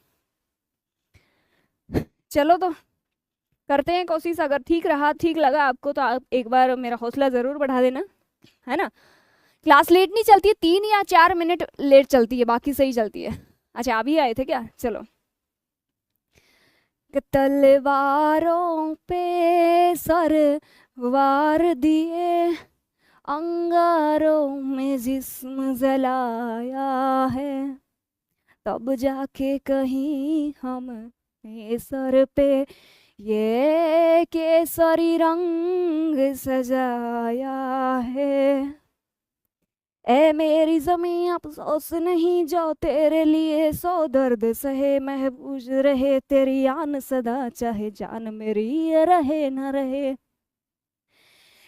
चलो तो करते हैं कोशिश, अगर ठीक रहा, ठीक लगा आपको तो आप एक बार मेरा हौसला ज़रूर बढ़ा देना, है ना। क्लास लेट नहीं चलती है, 3 या 4 मिनट लेट चलती है, बाकी सही चलती है। अच्छा अभी आए थे क्या, चलो। तलवारों पे सर वार दिए, अंगारों में जिस्म जलाया है, तब जाके कहीं हम सर पे ये केसरी रंग सजाया है। ए मेरी ज़मीं अफसोस नहीं जो तेरे लिए 100 दर्द सहे, महफूज रहे तेरी आन सदा, चाहे जान मेरी रहे न रहे।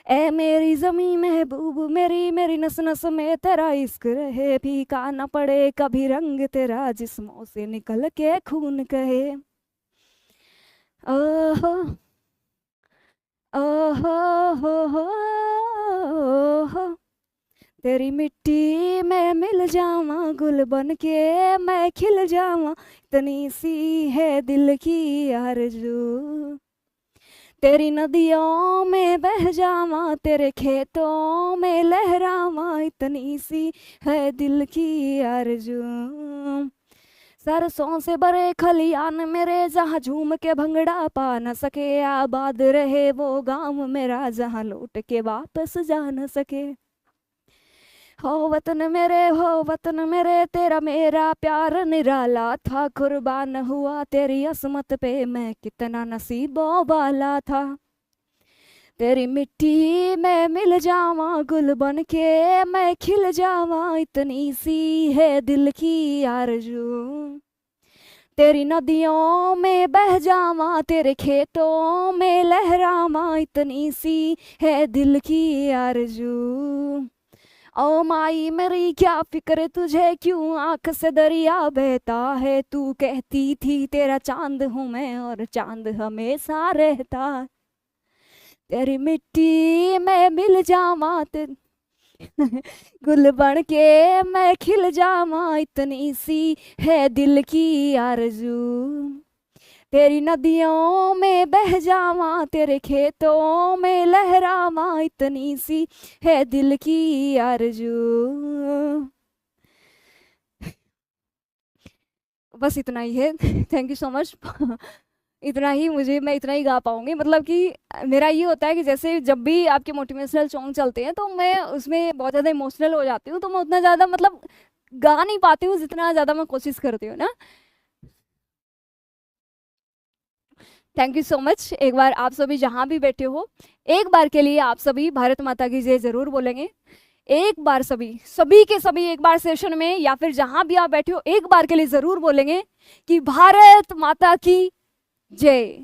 ए मेरी ज़मीं महबूब मेरी, मेरी नस नस में तेरा इश्क रहे, फीका न पड़े कभी रंग तेरा, जिस्मों से निकल के खून कहे। ओहो ओहो हो, तेरी मिट्टी में मिल जावा, गुल बन के मैं खिल जावा, इतनी सी है दिल की आरज़ू। तेरी नदियों में बह जावा, तेरे खेतों में लहरावा, इतनी सी है दिल की आरज़ू। सरसों से भरे खलियान मेरे, जहाँ झूम के भंगड़ा पा न सके, आबाद रहे वो गांव मेरा, जहाँ लौट के वापस जा न सके। हो वतन मेरे तेरा मेरा प्यार निराला था, कुर्बान हुआ तेरी असमत पे मैं, कितना नसीबों वाला था। तेरी मिट्टी में मिल जावा, गुल बन के मैं खिल जावा, इतनी सी है दिल की आरज़ू। तेरी नदियों में बह जावा, तेरे खेतों में लहरावा, इतनी सी है दिल की आरज़ू। ओ माई मेरी क्या फिक्र तुझे, क्यों आंख से दरिया बहता है, तू कहती थी तेरा चांद हूँ मैं, और चांद हमेशा रहता। तेरी मिट्टी में मिल जावा, गुल बन के मैं खिल जावा, इतनी सी है दिल की आरज़ू। तेरी नदियों में बह जावा, तेरे खेतों में लहरावा, इतनी सी है दिल की आरज़ू। बस इतना ही है। Thank you so much. इतना ही मैं इतना ही गा पाऊंगी, मतलब कि मेरा ये होता है कि जैसे जब भी आपके मोटिवेशनल सॉन्ग चलते हैं तो मैं उसमें बहुत ज़्यादा इमोशनल हो जाती हूँ, तो मैं उतना ज़्यादा मतलब गा नहीं पाती हूँ जितना ज़्यादा मैं कोशिश करती हूँ ना। Thank you so much. एक बार आप सभी जहाँ भी बैठे हो, एक बार के लिए आप सभी भारत माता की जय जरूर बोलेंगे। एक बार सभी सभी के सभी एक बार सेशन में या फिर जहां भी आप बैठे हो एक बार के लिए जरूर बोलेंगे कि भारत माता की जय।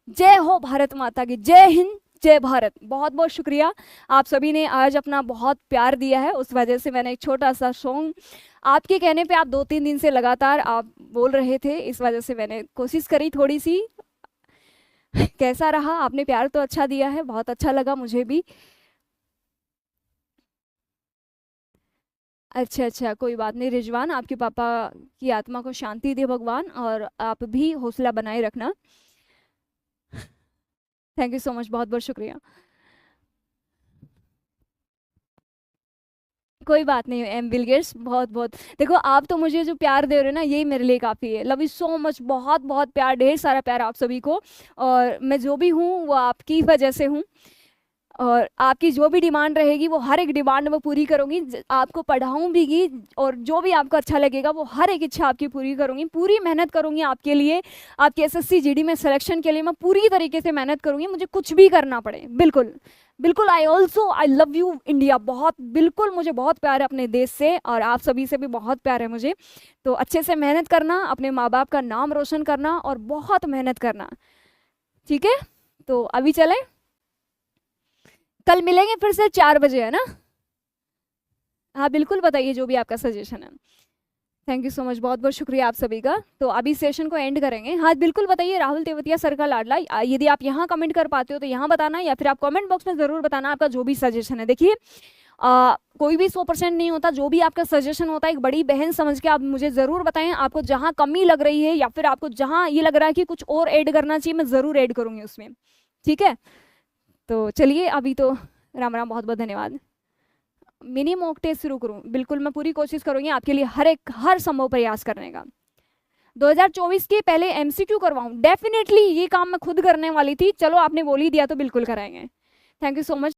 जय हो भारत माता की, जय हिंद, जय भारत। बहुत बहुत शुक्रिया, आप सभी ने आज अपना बहुत प्यार दिया है, उस वजह से मैंने एक छोटा सा सॉन्ग आपके कहने पे, आप 2-3 दिन से लगातार आप बोल रहे थे, इस वजह से मैंने कोशिश करी थोड़ी सी। कैसा रहा? आपने प्यार तो अच्छा दिया है, बहुत अच्छा लगा मुझे भी। अच्छा अच्छा, कोई बात नहीं रिजवान, आपके पापा की आत्मा को शांति दे भगवान, और आप भी हौसला बनाए रखना। थैंक यू सो मच, बहुत बहुत शुक्रिया। कोई बात नहीं एम बिलगेट्स, बहुत बहुत देखो, आप तो मुझे जो प्यार दे रहे हो ना, यही मेरे लिए काफ़ी है। लव यू सो मच, बहुत बहुत प्यार, ढेर सारा प्यार आप सभी को। और मैं जो भी हूँ वो आपकी वजह से हूँ, और आपकी जो भी डिमांड रहेगी वो हर एक डिमांड मैं पूरी करूंगी, आपको पढ़ाऊँ भी, और जो भी आपको अच्छा लगेगा वो हर एक इच्छा आपकी पूरी करूंगी, पूरी मेहनत करूंगी आपके लिए। आपके एसएससी जीडी में सिलेक्शन के लिए मैं पूरी तरीके से मेहनत करूंगी, मुझे कुछ भी करना पड़े। बिल्कुल बिल्कुल। आई लव यू इंडिया, बहुत बिल्कुल, मुझे बहुत प्यार है अपने देश से, और आप सभी से भी बहुत प्यार है मुझे। तो अच्छे से मेहनत करना, अपने माँ बाप का नाम रोशन करना, और बहुत मेहनत करना, ठीक है? तो अभी चलें, कल मिलेंगे फिर से 4 बजे, है ना? हाँ बिल्कुल, बताइए जो भी आपका सजेशन है। थैंक यू सो मच, बहुत बहुत शुक्रिया आप सभी का। तो अभी सेशन को एंड करेंगे। हाँ बिल्कुल बताइए, राहुल तेवतिया सर का लाडला, यदि आप यहाँ कमेंट कर पाते हो तो यहाँ बताना, या फिर आप कमेंट बॉक्स में ज़रूर बताना आपका जो भी सजेशन है। देखिए कोई भी 100% नहीं होता, जो भी आपका सजेशन होता है एक बड़ी बहन समझ के आप मुझे ज़रूर बताएं, आपको जहाँ कमी लग रही है या फिर आपको जहाँ ये लग रहा है कि कुछ और ऐड करना चाहिए, मैं ज़रूर ऐड करूँगी उसमें, ठीक है? तो चलिए अभी तो राम राम, बहुत बहुत धन्यवाद। मिनी मॉक टेस्ट शुरू करूं? बिल्कुल, मैं पूरी कोशिश करूंगी आपके लिए हर संभव प्रयास करने का। 2024 के पहले एमसीक्यू करवाऊं? डेफिनेटली, ये काम मैं खुद करने वाली थी, चलो आपने बोल ही दिया तो बिल्कुल कराएंगे। Thank you so much.